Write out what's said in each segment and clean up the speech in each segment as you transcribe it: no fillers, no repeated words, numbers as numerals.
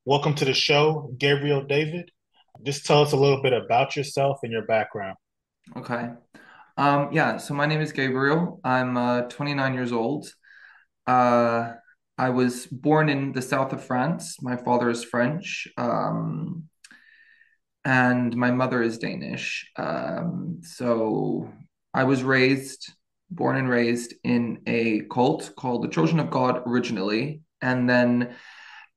Welcome to the show, Gabriel David. Just tell us a little bit about yourself and your background. Okay. So my name is Gabriel. I'm 29 years old. Uh, I was born in the south of France. My father is French, and my mother is Danish. So I was born and raised in a cult called the Children of God originally. And then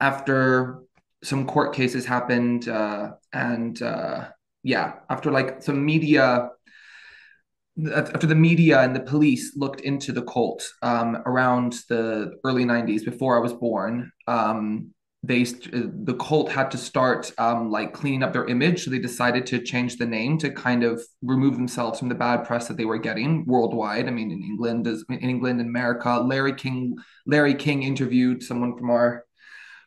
after some court cases happened, after like some media after the media and the police looked into the cult around the early 90s before I was born, the cult had to start like cleaning up their image. So they decided to change the name to kind of remove themselves from the bad press that they were getting worldwide. I mean, in England and America, Larry King interviewed someone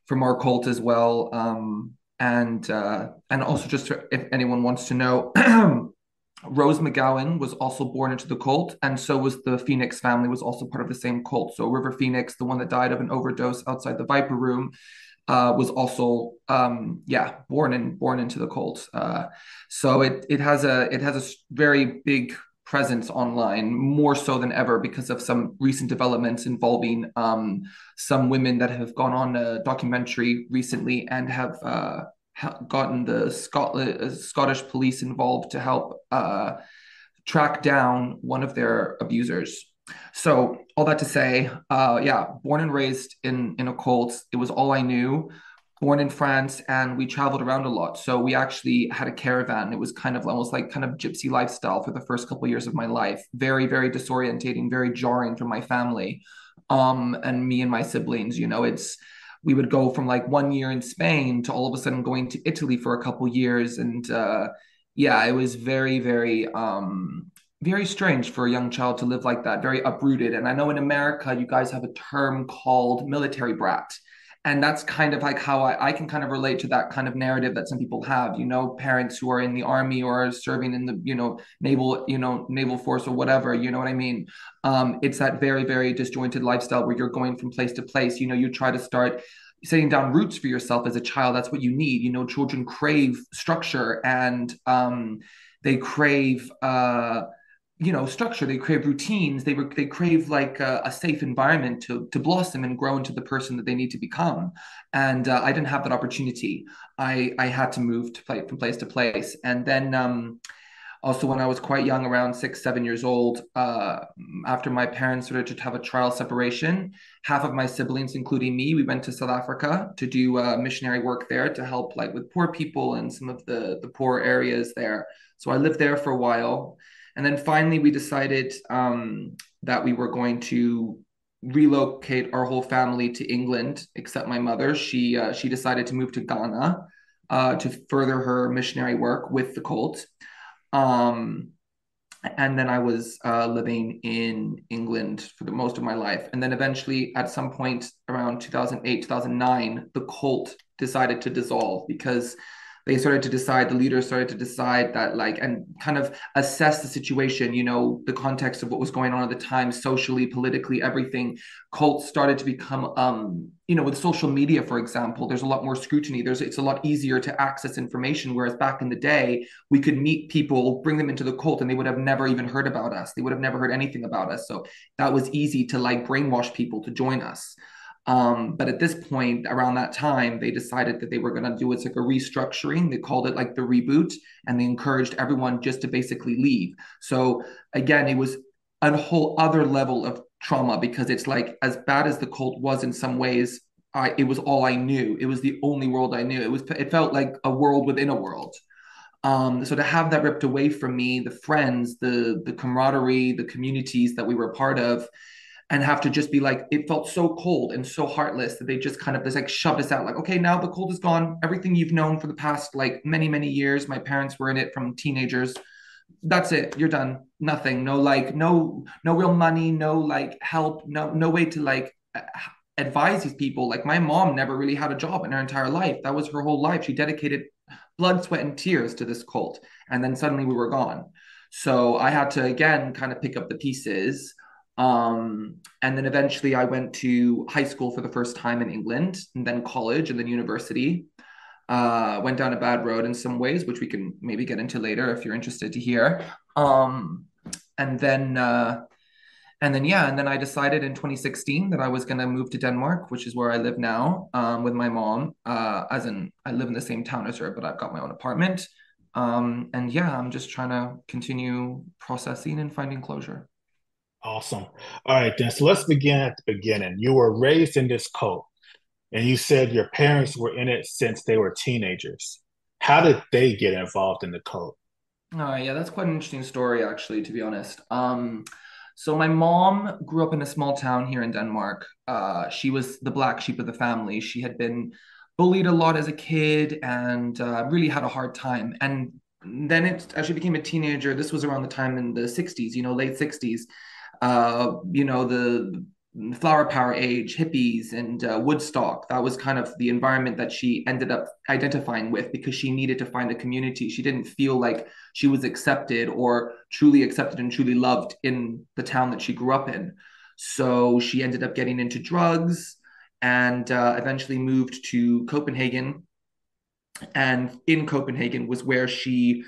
from our cult as well. And also just if anyone wants to know, Rose McGowan was also born into the cult, and so was the Phoenix family, was also part of the same cult. So River Phoenix, the one that died of an overdose outside the Viper Room, was also born into the cult. So it has a very big presence online, more so than ever because of some recent developments involving some women that have gone on a documentary recently and have gotten the Scottish police involved to help track down one of their abusers. So all that to say, born and raised in a cult. It was all I knew. Born in France, and we traveled around a lot. So we actually had a caravan. It was kind of almost like kind of gypsy lifestyle for the first couple of years of my life. Very, very disorientating, very jarring for my family, and me and my siblings. It's we would go from like 1 year in Spain to all of a sudden going to Italy for a couple years, and it was very, very very strange for a young child to live like that, very uprooted. And I know in America, you guys have a term called military brat. And that's kind of like how I can kind of relate to that kind of narrative that some people have, parents who are in the army or serving in the, naval force or whatever, you know what I mean? It's that very, very disjointed lifestyle where you're going from place to place. You try to start setting down roots for yourself as a child. That's what you need. Children crave structure, and they crave structure. They crave routines. They crave like a safe environment to blossom and grow into the person that they need to become. And I didn't have that opportunity. I had to move from place to place. And then also when I was quite young, around 6, 7 years old, after my parents started to have a trial separation, half of my siblings, including me, we went to South Africa to do missionary work there to help like with poor people and some of the poor areas there. So I lived there for a while. And then finally, we decided that we were going to relocate our whole family to England, except my mother. She decided to move to Ghana to further her missionary work with the cult. Um, and then I was living in England for the most of my life. And then eventually, at some point around 2008, 2009, the cult decided to dissolve because the leaders started to decide that, like, and kind of assess the situation, the context of what was going on at the time, socially, politically, everything. Cults started to become, with social media, for example, there's a lot more scrutiny. It's a lot easier to access information. Whereas back in the day, we could meet people, bring them into the cult, and they would have never even heard about us. They would have never heard anything about us. So that was easy to like brainwash people to join us. But at this point, around that time, they decided that they were going to do it's like a restructuring. They called it like the reboot, and they encouraged everyone just to basically leave. So again, it was a whole other level of trauma because it's like as bad as the cult was in some ways. It was all I knew. It was the only world I knew. It felt like a world within a world. So to have that ripped away from me, the friends, the camaraderie, the communities that we were part of, and have to just be like, it felt so cold and so heartless that they just kind of just like shoved us out. Like, okay, now the cold is gone. Everything you've known for the past like many, many years. My parents were in it from teenagers. That's it. You're done. Nothing. No, like, no real money. No like help. No way to like advise these people. Like my mom never really had a job in her entire life. That was her whole life. She dedicated blood, sweat, and tears to this cult. And then suddenly we were gone. So I had to again kind of pick up the pieces. And then eventually I went to high school for the first time in England, and then college, and then university. Went down a bad road in some ways, which we can maybe get into later if you're interested to hear. Um, and then yeah, and then I decided in 2016 that I was going to move to Denmark, which is where I live now, with my mom. As in, I live in the same town as her, but I've got my own apartment. And yeah, I'm just trying to continue processing and finding closure. Awesome. All right, then. So let's begin at the beginning. You were raised in this cult, and you said your parents were in it since they were teenagers. How did they get involved in the cult? Yeah, that's quite an interesting story, actually, to be honest. So my mom grew up in a small town here in Denmark. She was the black sheep of the family. She had been bullied a lot as a kid and really had a hard time. And then as she became a teenager, this was around the time in the 60s, late 60s, the flower power age, hippies, and Woodstock. That was kind of the environment that she ended up identifying with because she needed to find a community. She didn't feel like she was accepted or truly accepted and truly loved in the town that she grew up in. So she ended up getting into drugs and eventually moved to Copenhagen. And in Copenhagen was where she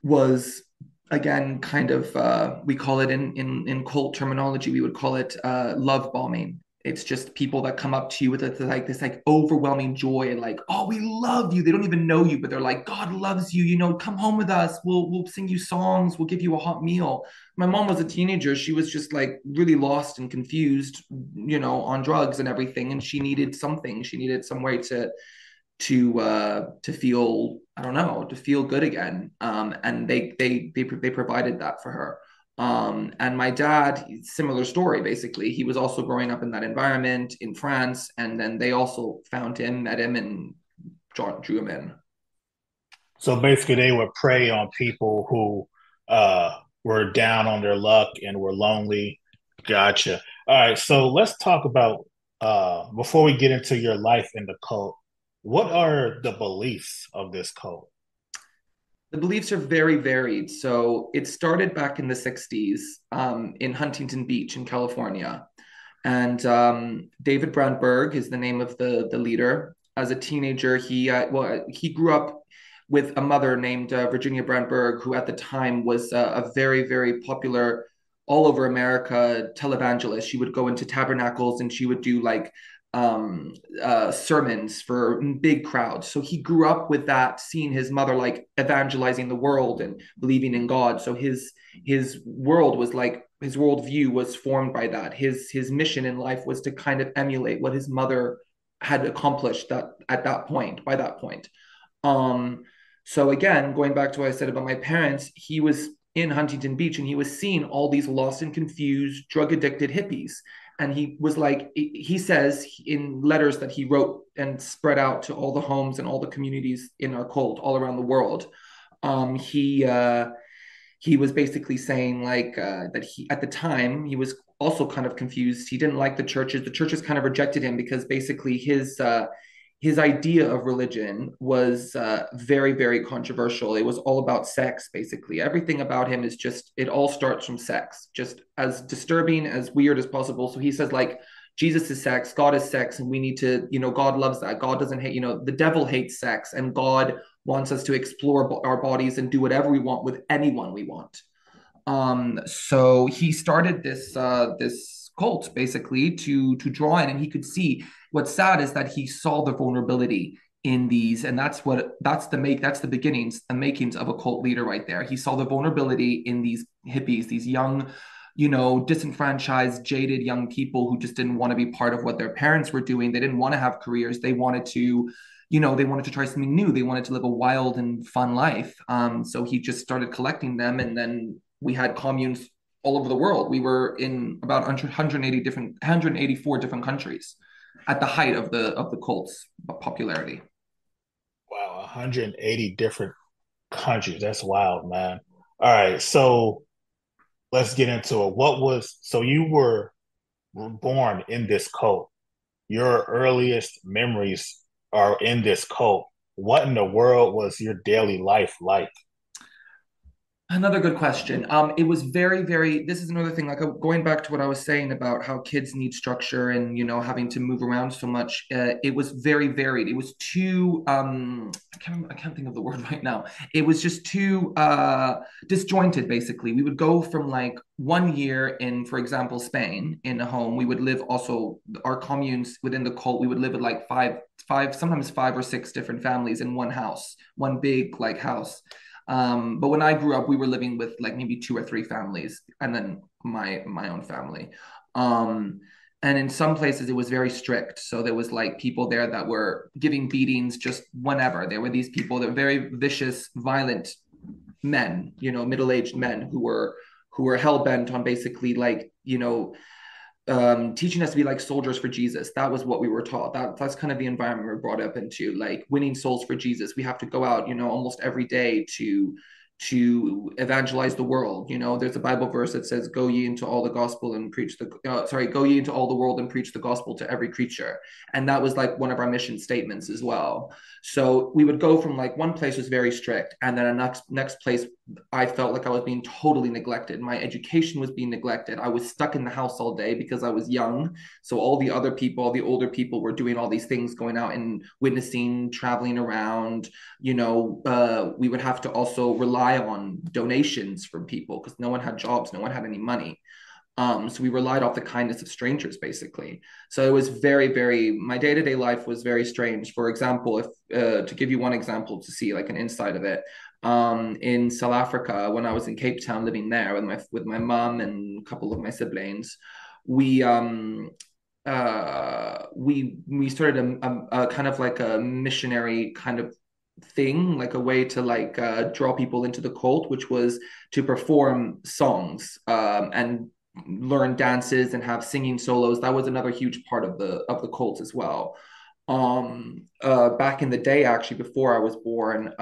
was again kind of we call it in cult terminology we would call it love bombing. It's just people that come up to you with this like overwhelming joy and like, oh, we love you. They don't even know you, but they're like, God loves you, come home with us, we'll sing you songs, we'll give you a hot meal. My mom was a teenager. She was just like really lost and confused, on drugs and everything, and she needed something. She needed some way to feel, I don't know, to feel good again. And they provided that for her. And my dad, similar story. Basically, he was also growing up in that environment in France, and then they also found him, met him, and drew him in. So basically, they would prey on people who were down on their luck and were lonely. Gotcha. All right, so let's talk about before we get into your life in the cult, what are the beliefs of this cult? The beliefs are very varied. So it started back in the 60s in Huntington Beach in California. And David Brandberg is the name of the leader. As a teenager, he grew up with a mother named Virginia Brandberg, who at the time was a very very popular all over America televangelist. She would go into tabernacles and she would do like sermons for big crowds. So he grew up with that, seeing his mother like evangelizing the world and believing in God. So his world was like his worldview was formed by that. His mission in life was to kind of emulate what his mother had accomplished that at that point by that point. Um, so again, going back to what I said about my parents, he was in Huntington Beach and he was seeing all these lost and confused, drug addicted hippies. And he was like, he says in letters that he wrote and spread out to all the homes and all the communities in our cult all around the world. Um, he uh, he was basically saying like that he at the time he was also kind of confused. He didn't like the churches. The churches kind of rejected him because basically his idea of religion was very very controversial. It was all about sex. Basically, everything about him is just it all starts from sex, just as disturbing as weird as possible. So he says like Jesus is sex, God is sex, and we need to, God loves that. God doesn't hate, the devil hates sex, and God wants us to explore our bodies and do whatever we want with anyone we want. So he started this cult basically to draw in, and he could see what's sad is that he saw the vulnerability in these, and that's the beginnings, the makings of a cult leader right there. He saw the vulnerability in these hippies, these young, disenfranchised, jaded young people who just didn't want to be part of what their parents were doing. They didn't want to have careers. They wanted to try something new. They wanted to live a wild and fun life. So he just started collecting them, and then we had communes all over the world. We were in about 184 different countries at the height of the cult's popularity. Wow, 180 different countries. That's wild, man. All right, so let's get into it. So you were born in this cult. Your earliest memories are in this cult. What in the world was your daily life like? Another good question. It was very, very, this is another thing, like going back to what I was saying about how kids need structure and, having to move around so much. It was very varied. It was too, I can't think of the word right now. It was just too disjointed, basically. We would go from like 1 year in, for example, Spain in a home. We would live also, our communes within the cult, we would live with like sometimes 5 or 6 different families in one house, one big like house. But when I grew up, we were living with like maybe 2 or 3 families, and then my own family. Um, and in some places, it was very strict. So there was like people there that were giving beatings just whenever. There were these people that were very vicious, violent men, middle-aged men who were hell bent on basically like teaching us to be like soldiers for Jesus. That was what we were taught. That's kind of the environment we were brought up into, like winning souls for Jesus. We have to go out, almost every day to evangelize the world. There's a Bible verse that says, "Go ye into all the gospel and preach the go ye into all the world and preach the gospel to every creature." And that was like one of our mission statements as well. So we would go from like one place was very strict, and then a next place I felt like I was being totally neglected. My education was being neglected. I was stuck in the house all day because I was young. So all the other people, all the older people were doing all these things, going out and witnessing, traveling around. We would have to also rely on donations from people because no one had jobs, no one had any money. So we relied off the kindness of strangers, basically. So it was very, very, my day-to-day life was very strange. For example, if to give you one example to see like an insight of it, in South Africa, when I was in Cape Town living there with my mom and a couple of my siblings, we we started a kind of like a missionary kind of thing, like a way to like draw people into the cult, which was to perform songs and learn dances and have singing solos. That was another huge part of the cult as well. Back in the day, actually, before I was born,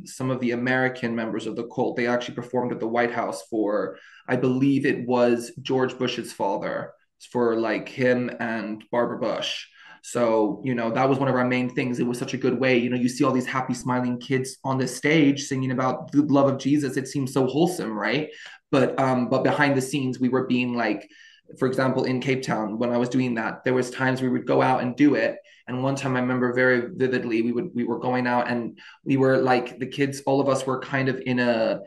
some of the American members of the cult, they actually performed at the White House for, I believe it was George Bush's father, for like him and Barbara Bush. So, that was one of our main things. It was such a good way. You see all these happy, smiling kids on the stage singing about the love of Jesus. It seems so wholesome, right? But behind the scenes, we were being like, for example, in Cape Town, when I was doing that, there was times we would go out and do it. And one time I remember very vividly, we were going out and we were like the kids, all of us were kind of in a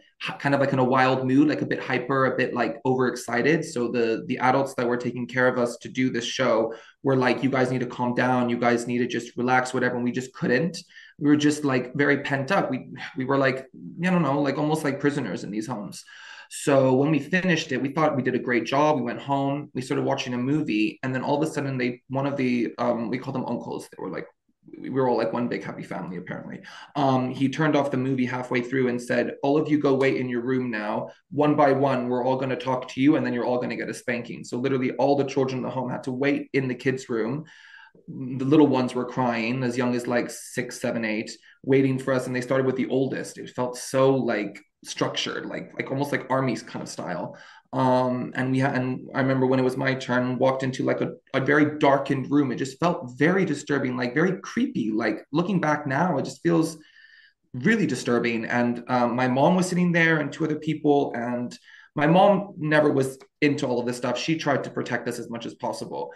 wild mood, like a bit hyper, a bit like overexcited. So the adults that were taking care of us to do this show were like, you guys need to calm down, you guys need to just relax, whatever. And we just couldn't. We were just like very pent up. We were like, I don't know, like almost like prisoners in these homes. So when we finished it, we thought we did a great job. We went home, we started watching a movie, and then all of a sudden, one of the we call them uncles. They were like, we were all like one big happy family apparently. He turned off the movie halfway through and said, "All of you go wait in your room now. One by one, we're all going to talk to you, and then you're all going to get a spanking." So literally, all the children in the home had to wait in the kids' room. The little ones were crying, as young as like 6, 7, 8, waiting for us, and they started with the oldest. It felt so like structured, like almost like armies kind of style. And I remember when it was my turn, walked into like a very darkened room. It just felt very disturbing, like very creepy. Like looking back now, it just feels really disturbing. And my mom was sitting there and 2 other people, and my mom never was into all of this stuff. She tried to protect us as much as possible.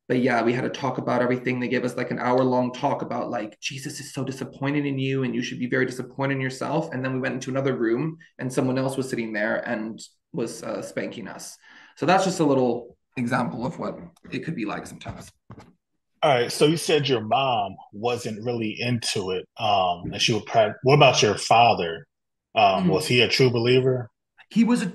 But yeah, we had to talk about everything. They gave us like an hour-long talk about like Jesus is so disappointed in you and you should be very disappointed in yourself. And then we went into another room and someone else was sitting there and was spanking us. So that's just a little example of what it could be like sometimes. All right, so you said your mom wasn't really into it, and she would practice. What about your father? Was Mm. he a true believer? He was a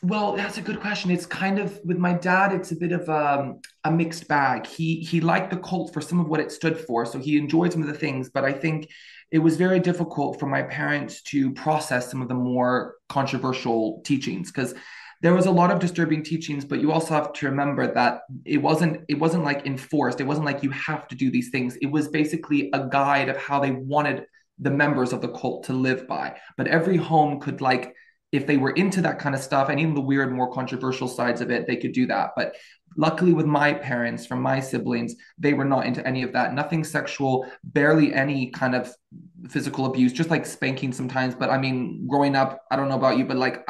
Well, that's a good question. It's kind of with my dad, it's a bit of a mixed bag. He liked the cult for some of what it stood for, so he enjoyed some of the things, but I think it was very difficult for my parents to process some of the more controversial teachings because there was a lot of disturbing teachings, but you also have to remember that it wasn't like enforced. It wasn't like you have to do these things. It was basically a guide of how they wanted the members of the cult to live by. But every home could like if they were into that kind of stuff and even the weird, more controversial sides of it, they could do that. But luckily, with my parents, from my siblings, they were not into any of that. Nothing sexual, barely any kind of physical abuse, just like spanking sometimes. But I mean, growing up, I don't know about you, but like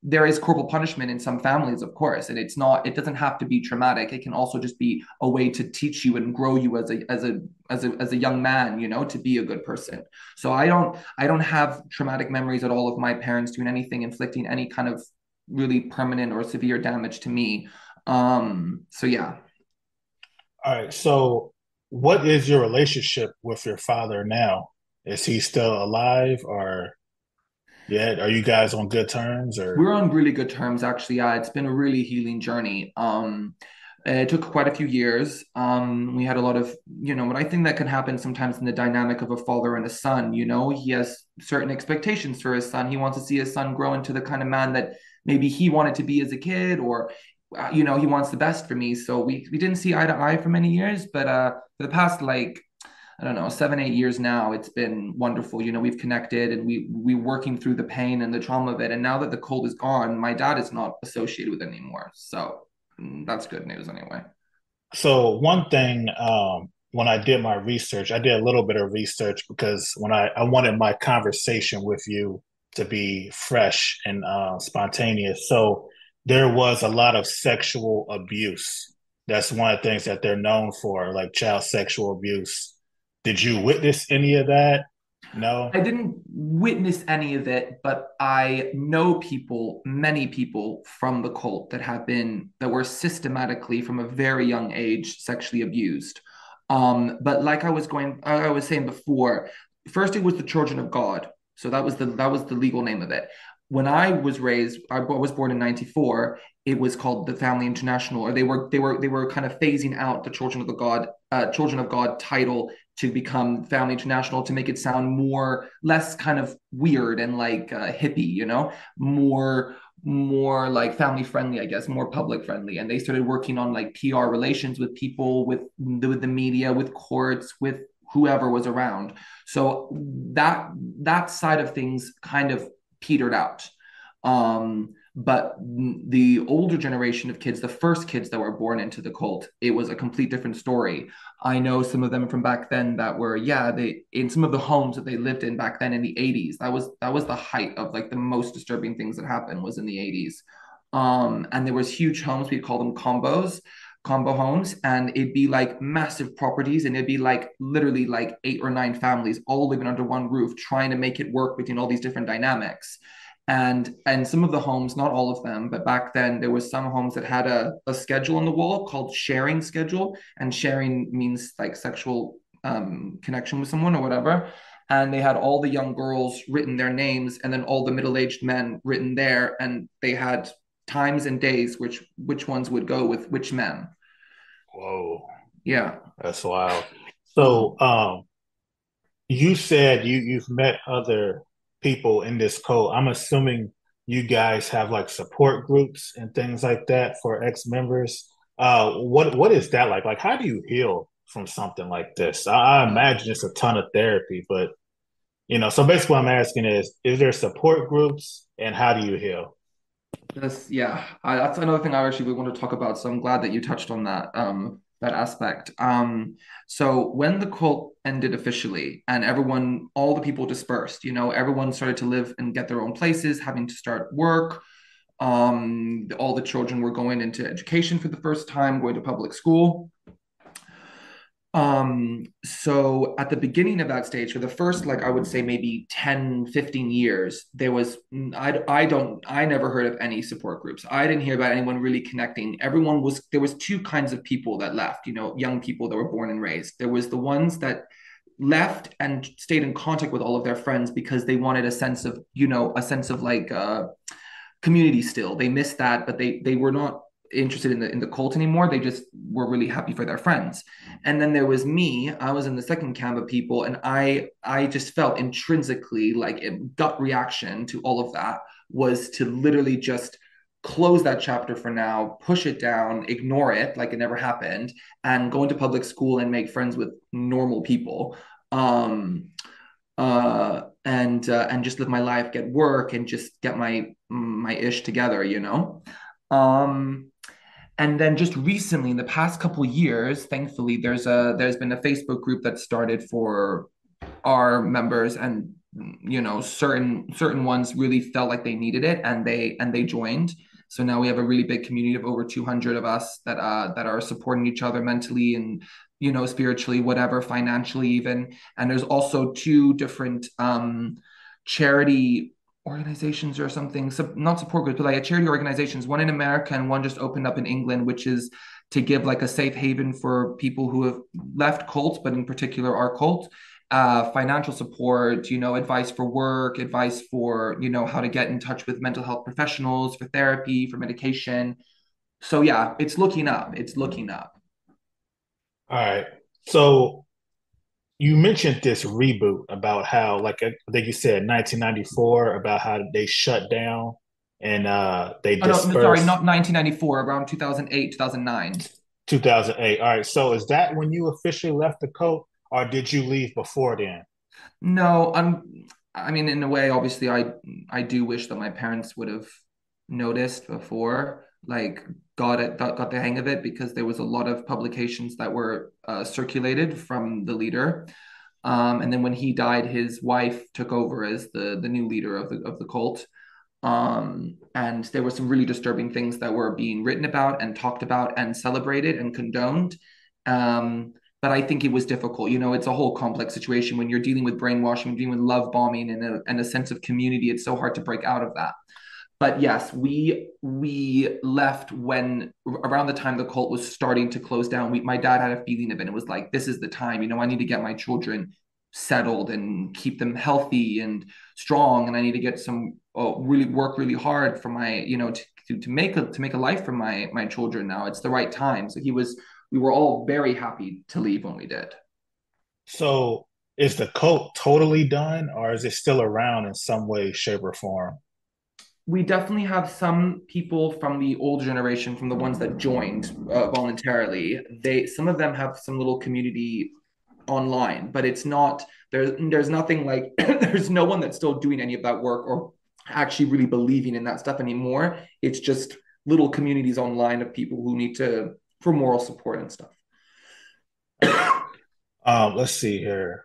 there is corporal punishment in some families, of course, and it doesn't have to be traumatic. It can also just be a way to teach you and grow you as a young man, to be a good person. So I don't have traumatic memories at all of my parents doing anything, inflicting any kind of really permanent or severe damage to me. So yeah. All right. So, what is your relationship with your father now? Is he still alive, or yeah? Are you guys on good terms, or? We're on really good terms, actually. Yeah, it's been a really healing journey. It took quite a few years. We had a lot of, but I think that can happen sometimes in the dynamic of a father and a son. He has certain expectations for his son. He wants to see his son grow into the kind of man that maybe he wanted to be as a kid, or, he wants the best for me. So we didn't see eye to eye for many years, but for the past, like, I don't know, 7, 8 years now. It's been wonderful. We've connected, and we working through the pain and the trauma of it. And now that the cold is gone, my dad is not associated with it anymore. So that's good news anyway. So one thing, when I did my research, I did a little bit of research because when I wanted my conversation with you to be fresh and spontaneous. So there was a lot of sexual abuse. That's one of the things that they're known for, like child sexual abuse. Did you witness any of that? No. I didn't witness any of it, but I know people, many people from the cult that were systematically from a very young age sexually abused. But like I was saying before, first it was the children of God. So that was the legal name of it. When I was born in '94. It was called the Family International, or they were kind of phasing out the Children of God title to become Family International, to make it sound less kind of weird and like hippie, more like family friendly, I guess, more public friendly. And they started working on like PR relations with people, with the media, with courts, with whoever was around. So that side of things kind of petered out. But the older generation of kids, the first kids that were born into the cult, it was a complete different story. I know some of them from back then that were, yeah, they in some of the homes that they lived in back then in the 80s. That was the height of like the most disturbing things that happened was in the 80s. And there was huge homes, we call them combo homes, and it'd be like massive properties, and it'd be like literally like 8 or 9 families all living under one roof, trying to make it work between all these different dynamics. And some of the homes, not all of them, but back then there was some homes that had a schedule on the wall called sharing schedule, and sharing means like sexual connection with someone or whatever. And they had all the young girls written their names, and then all the middle-aged men written there, and they had times and days which ones would go with which men. Whoa, Yeah. that's wild. So, you said you've met other people in this code. I'm assuming you guys have like support groups and things like that for ex-members. What is that like? Like, how do you heal from something like this? I imagine it's a ton of therapy, but so basically what I'm asking is there support groups and how do you heal? That's another thing I actually really want to talk about. So I'm glad that you touched on that aspect. So when the cult ended officially and all the people dispersed, everyone started to live and get their own places, having to start work. All the children were going into education for the first time, going to public school. So at the beginning of that stage, for the first, like I would say maybe 10, 15 years, I never heard of any support groups. I didn't hear about anyone really connecting. There was two kinds of people that left, young people that were born and raised. There was the ones that left and stayed in contact with all of their friends because they wanted a sense of like community still. They missed that, but they were not interested in the cult anymore. They just were really happy for their friends. And then there was me. I was in the second camp of people, and I just felt intrinsically like a gut reaction to all of that was to literally just close that chapter for now, push it down, ignore it like it never happened, and go into public school and make friends with normal people. And just live my life, get work, and just get my ish together, Um, and then just recently, in the past couple of years, thankfully, there's been a Facebook group that started for our members, and certain ones really felt like they needed it, and they joined. So now we have a really big community of over 200 of us that are supporting each other mentally and spiritually, whatever, financially even. And there's also two different charity organizations or something, not support groups, but like charity organizations, one in America and one just opened up in England, which is to give like a safe haven for people who have left cults, but in particular our cult, financial support, advice for work, advice for, how to get in touch with mental health professionals, for therapy, for medication. So yeah, it's looking up. It's looking up. All right. So you mentioned this reboot about how, like I think you said 1994, about how they shut down and they Oh no, no, sorry, dispersed not 1994, around 2008, 2009. 2008. All right. So is that when you officially left the cult, or did you leave before then? No, I mean, in a way, obviously, I do wish that my parents would have noticed before, like got the hang of it, because there was a lot of publications that were circulated from the leader. And then when he died, his wife took over as the new leader of the cult. And there were some really disturbing things that were being written about and talked about and celebrated and condoned. But I think it was difficult. It's a whole complex situation when you're dealing with brainwashing, dealing with love bombing, and a sense of community. It's so hard to break out of that. But yes, we left when around the time the cult was starting to close down. My dad had a feeling of it. It was like, this is the time. I need to get my children settled and keep them healthy and strong, and I need to get some really work really hard for my to make a life for my children. Now it's the right time. So we were all very happy to leave when we did. So is the cult totally done, or is it still around in some way, shape, or form? We definitely have some people from the old generation, from the ones that joined voluntarily. Some of them have some little community online, but it's not there's nothing like there's no one that's still doing any of that work or actually really believing in that stuff anymore. It's just little communities online of people who need to for moral support and stuff. All right. Let's see here.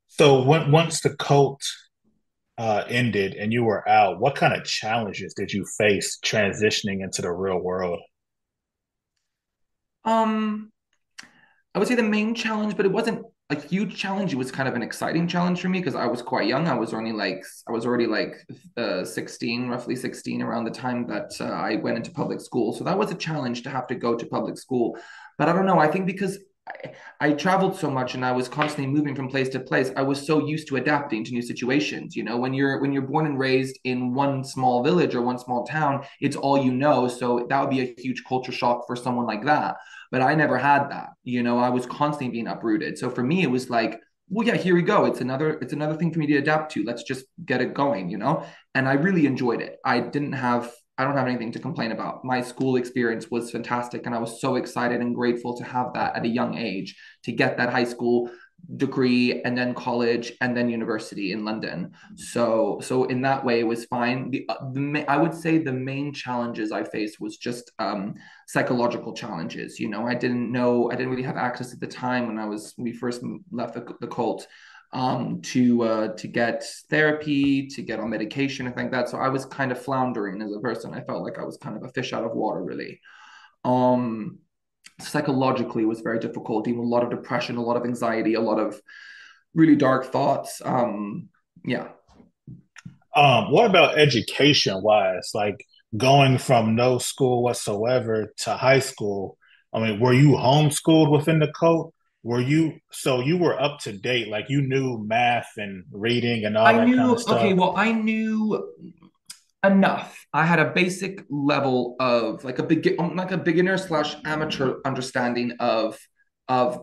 So once the cult ended and you were out, what kind of challenges did you face transitioning into the real world? Um, I would say the main challenge, but it wasn't a huge challenge. It was kind of an exciting challenge for me because I was quite young. I was already like 16, roughly 16, around the time that I went into public school. So that was a challenge to have to go to public school. But I don't know. I think because I traveled so much and I was constantly moving from place to place, I was so used to adapting to new situations. When you're born and raised in one small village or one small town, it's all you know. So that would be a huge culture shock for someone like that. But I never had that. I was constantly being uprooted. So for me, it was like, well, yeah, here we go. It's another thing for me to adapt to. Let's just get it going. And I really enjoyed it. I don't have anything to complain about. My school experience was fantastic, and I was so excited and grateful to have that at a young age, to get that high school degree and then college and then university in London. So in that way, it was fine. I would say the main challenges I faced was just psychological challenges. I didn't really have access at the time when we first left the cult to get therapy, to get on medication, and like that. So I was kind of floundering as a person. I felt like I was kind of a fish out of water, really. Um, Psychologically, it was very difficult. Even a lot of depression, a lot of anxiety, a lot of really dark thoughts. Yeah. What about education wise? Like going from no school whatsoever to high school. I mean, were you homeschooled within the cult? So you were up to date, like you knew math and reading and all I that kind of knew, okay, stuff? well, I knew enough. I had a basic level of like a beginner slash amateur understanding of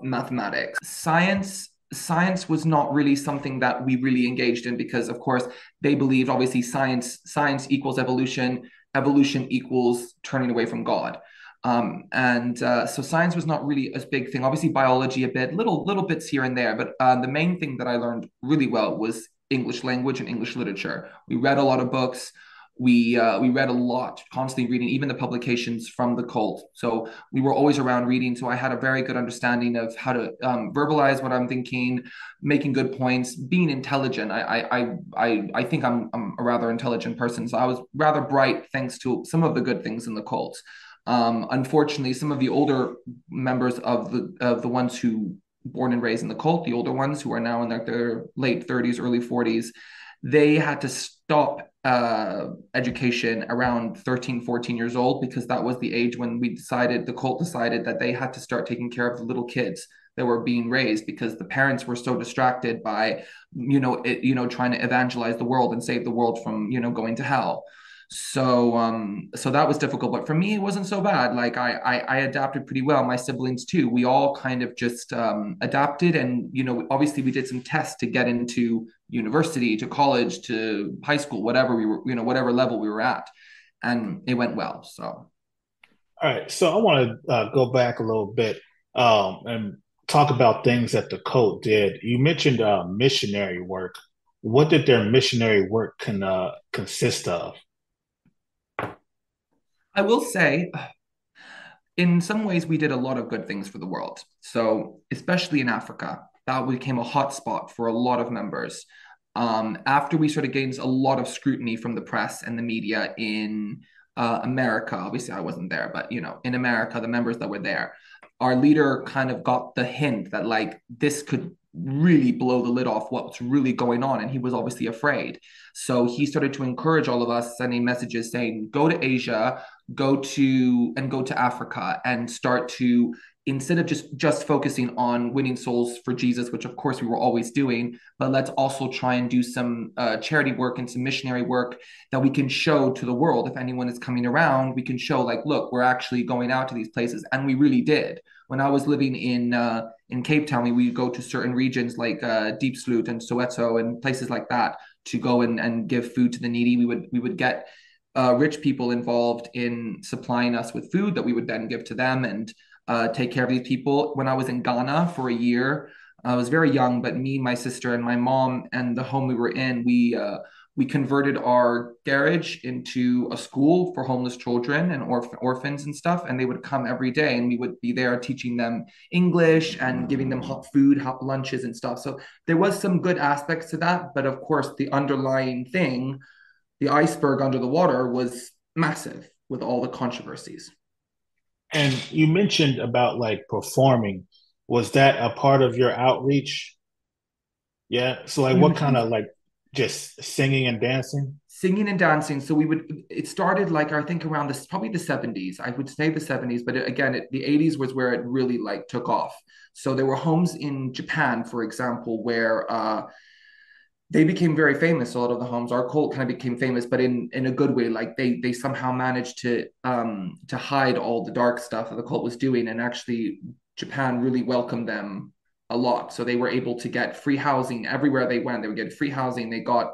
mathematics. Science was not really something that we really engaged in because, of course, they believed obviously science equals evolution, evolution equals turning away from God. And so science was not really a big thing. Obviously, biology a bit, little bits here and there. But the main thing that I learned really well was English language and English literature. We read a lot of books. we read a lot, constantly reading, even the publications from the cult. So we were always around reading. So I had a very good understanding of how to verbalize what I'm thinking, making good points, being intelligent. I think I'm a rather intelligent person. So I was rather bright thanks to some of the good things in the cult. Unfortunately, some of the older members of the ones who born and raised in the cult, the older ones who are now in their late 30s, early 40s, they had to stop education around 13, 14 years old because that was the age when the cult decided that they had to start taking care of the little kids that were being raised because the parents were so distracted by, trying to evangelize the world and save the world from, going to hell. So that was difficult, but for me it wasn't so bad. Like I adapted pretty well. My siblings too. We all kind of just adapted, and obviously we did some tests to get into university, to college, to high school, whatever we were, whatever level we were at, and it went well. So All right, so I want to go back a little bit and talk about things that the cult did. You mentioned missionary work. What did their missionary work consist of? I will say, in some ways, we did a lot of good things for the world. So especially in Africa, that became a hot spot for a lot of members. After we sort of gained a lot of scrutiny from the press and the media in America, obviously I wasn't there, but in America, the members that were there, our leader kind of got the hint that like this could really blow the lid off what's really going on, and he was obviously afraid. So he started to encourage all of us, sending messages saying, "Go to Asia, go to Africa, and start to." Instead of just focusing on winning souls for Jesus, which of course we were always doing, but let's also try and do some charity work and some missionary work that we can show to the world. If anyone is coming around, we can show like, look, we're actually going out to these places, and we really did. When I was living in Cape Town, we would go to certain regions like Deep Sloot and Soweto and places like that to go and give food to the needy. We would get rich people involved in supplying us with food that we would then give to them and take care of these people. When I was in Ghana for a year, I was very young, but me, my sister, and my mom, and the home we were in, we converted our garage into a school for homeless children and orphans and stuff. And they would come every day, and we would be there teaching them English and giving them hot food, hot lunches, and stuff. So there was some good aspects to that, but of course, the underlying thing, the iceberg under the water, was massive with all the controversies. And you mentioned about like performing. Was that a part of your outreach? Yeah. So What like do you what kind mean? of like just singing and dancing? Singing and dancing. So it started like, I think around this, probably the 70s. I would say the 70s, but the 80s was where it really like took off. So there were homes in Japan, for example, where they became very famous. A lot of the homes, our cult kind of became famous, but in a good way. Like they somehow managed to hide all the dark stuff that the cult was doing, and actually Japan really welcomed them a lot. So they were able to get free housing everywhere they went. They would get free housing. They got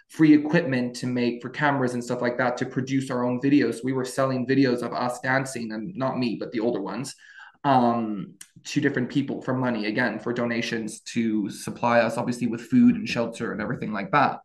free equipment to make for cameras and stuff like that to produce our own videos. We were selling videos of us dancing, and not me, but the older ones, to different people for money, again, for donations to supply us, obviously, with food and shelter and everything like that.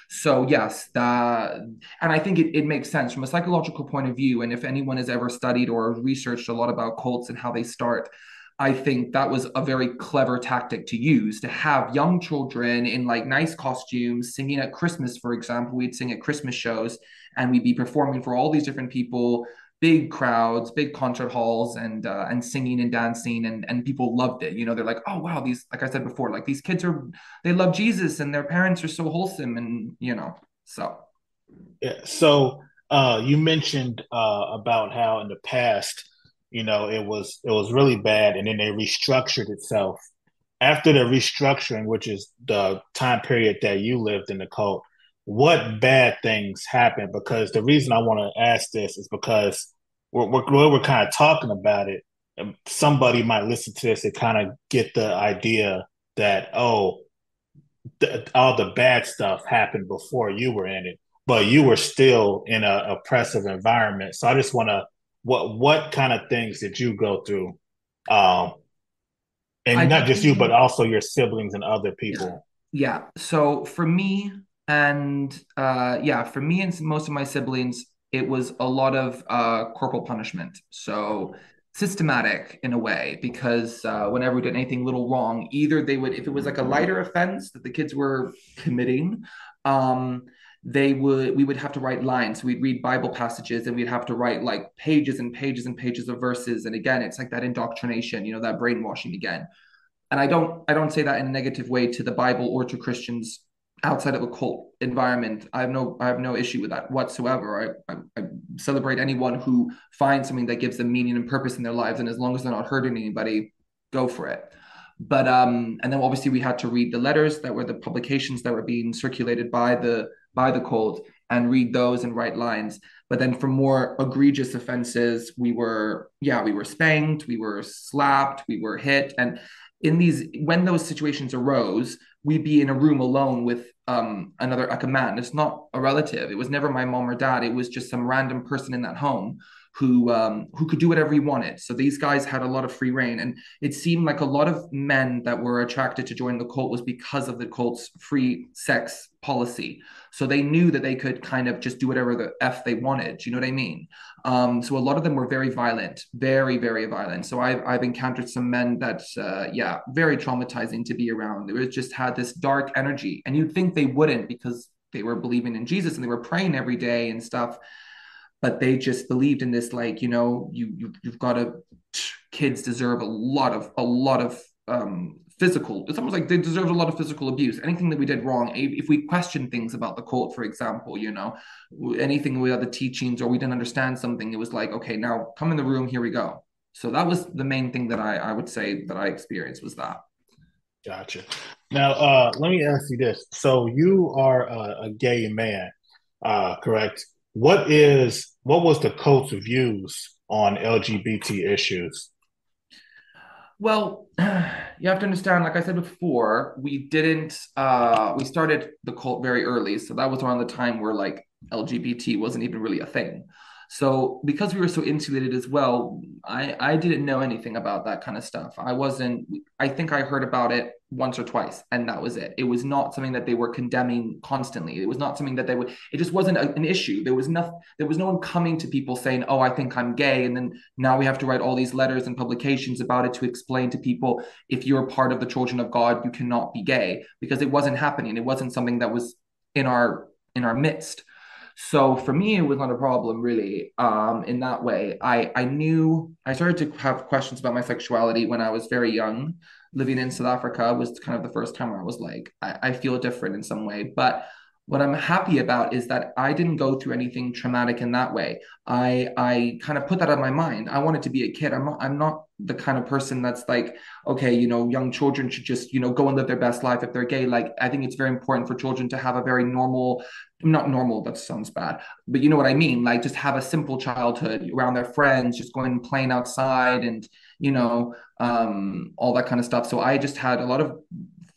So yes, that, and I think it makes sense from a psychological point of view. And if anyone has ever studied or researched a lot about cults and how they start, I think that was a very clever tactic to use, to have young children in like nice costumes singing at Christmas, for example. We'd sing at Christmas shows, and we'd be performing for all these different people, big crowds, big concert halls, and singing and dancing, and people loved it. They're like, oh wow, these, like I said before, like these kids are, they love Jesus, and their parents are so wholesome, and so. Yeah. So you mentioned about how in the past, it was really bad, and then they restructured itself. After the restructuring, which is the time period that you lived in the cult, what bad things happened? Because the reason I want to ask this is because we're kind of talking about it. Somebody might listen to this and kind of get the idea that, oh, all the bad stuff happened before you were in it, but you were still in a oppressive environment. So I just want to, what kind of things did you go through? Um, I and not just you, but definitely, also your siblings and other yeah. people. Yeah. So for me, And yeah, for me and most of my siblings, it was a lot of corporal punishment. So systematic in a way, because whenever we did anything little wrong, either they would, if it was like a lighter offense that the kids were committing, um, we would have to write lines. So we'd read Bible passages and we'd have to write like pages and pages and pages of verses. And again, it's like that indoctrination, that brainwashing again. And I don't say that in a negative way to the Bible or to Christians outside of a cult environment. I have no issue with that whatsoever. I celebrate anyone who finds something that gives them meaning and purpose in their lives, and as long as they're not hurting anybody, go for it. But and then obviously we had to read the letters that were the publications that were being circulated by the cult and read those and write lines. But then for more egregious offenses, we were spanked, we were slapped, we were hit, and when those situations arose, we'd be in a room alone with another like a man. It's not a relative. It was never my mom or dad. It was just some random person in that home who could do whatever he wanted. So these guys had a lot of free reign, and it seemed like a lot of men that were attracted to join the cult was because of the cult's free sex policy. So they knew that they could kind of just do whatever the f they wanted. Do you know what I mean? So a lot of them were very violent, very, very violent. So I've encountered some men that, yeah, very traumatizing to be around. They just had this dark energy, and you'd think they wouldn't because they were believing in Jesus and they were praying every day and stuff, but they just believed in this, like, you've got to, kids deserve a lot of physical. It's almost like they deserved a lot of physical abuse. Anything that we did wrong, if we questioned things about the cult, for example, anything with other teachings or we didn't understand something, it was like, okay, now come in the room, here we go. So that was the main thing that I would say that I experienced was that. Gotcha. Now, let me ask you this. So you are a gay man, correct? What was the cult's views on LGBT issues? Well, you have to understand, like I said before, we started the cult very early. So that was around the time where like LGBT wasn't even really a thing. So because we were so insulated as well, I didn't know anything about that kind of stuff. I think I heard about it once or twice, and that was it. It was not something that they were condemning constantly. It was not something that it just wasn't an issue. There was no one coming to people saying, "Oh, I think I'm gay," and then now we have to write all these letters and publications about it to explain to people, if you're part of the children of God, you cannot be gay, because it wasn't happening. It wasn't something that was in our midst. So for me, it was not a problem really. In that way, I knew I started to have questions about my sexuality when I was very young. Living in South Africa was kind of the first time where I was like, I feel different in some way. But what I'm happy about is that I didn't go through anything traumatic in that way. I kind of put that on my mind. I wanted to be a kid. I'm not the kind of person that's like, okay, young children should just, go and live their best life if they're gay. Like, I think it's very important for children to have a very normal, not normal, that sounds bad, but you know what I mean? Like, just have a simple childhood around their friends, just going and playing outside and, all that kind of stuff. So I just had a lot of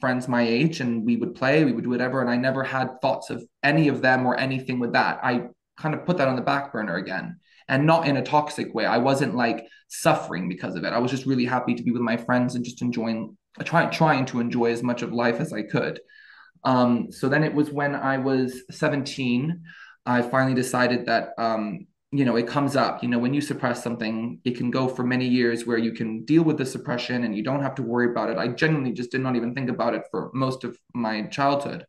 friends my age, and we would play, we would do whatever. And I never had thoughts of any of them or anything with that. I kind of put that on the back burner again, and not in a toxic way. I wasn't like suffering because of it. I was just really happy to be with my friends and just trying to enjoy as much of life as I could. So then it was when I was 17, I finally decided that, it comes up, when you suppress something, it can go for many years where you can deal with the suppression and you don't have to worry about it. I genuinely just did not even think about it for most of my childhood.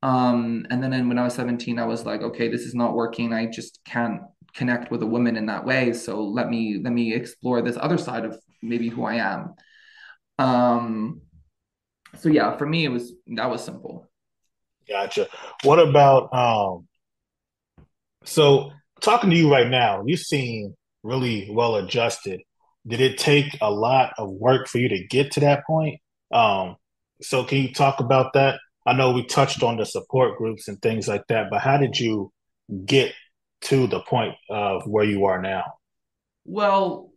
And then when I was 17, I was like, okay, this is not working. I just can't connect with a woman in that way. So let me explore this other side of maybe who I am. Um, so yeah, for me, that was simple. Gotcha. What about so talking to you right now, you seem really well adjusted. Did it take a lot of work for you to get to that point? Um, so can you talk about that? I know we touched on the support groups and things like that, but how did you get to the point of where you are now? Well,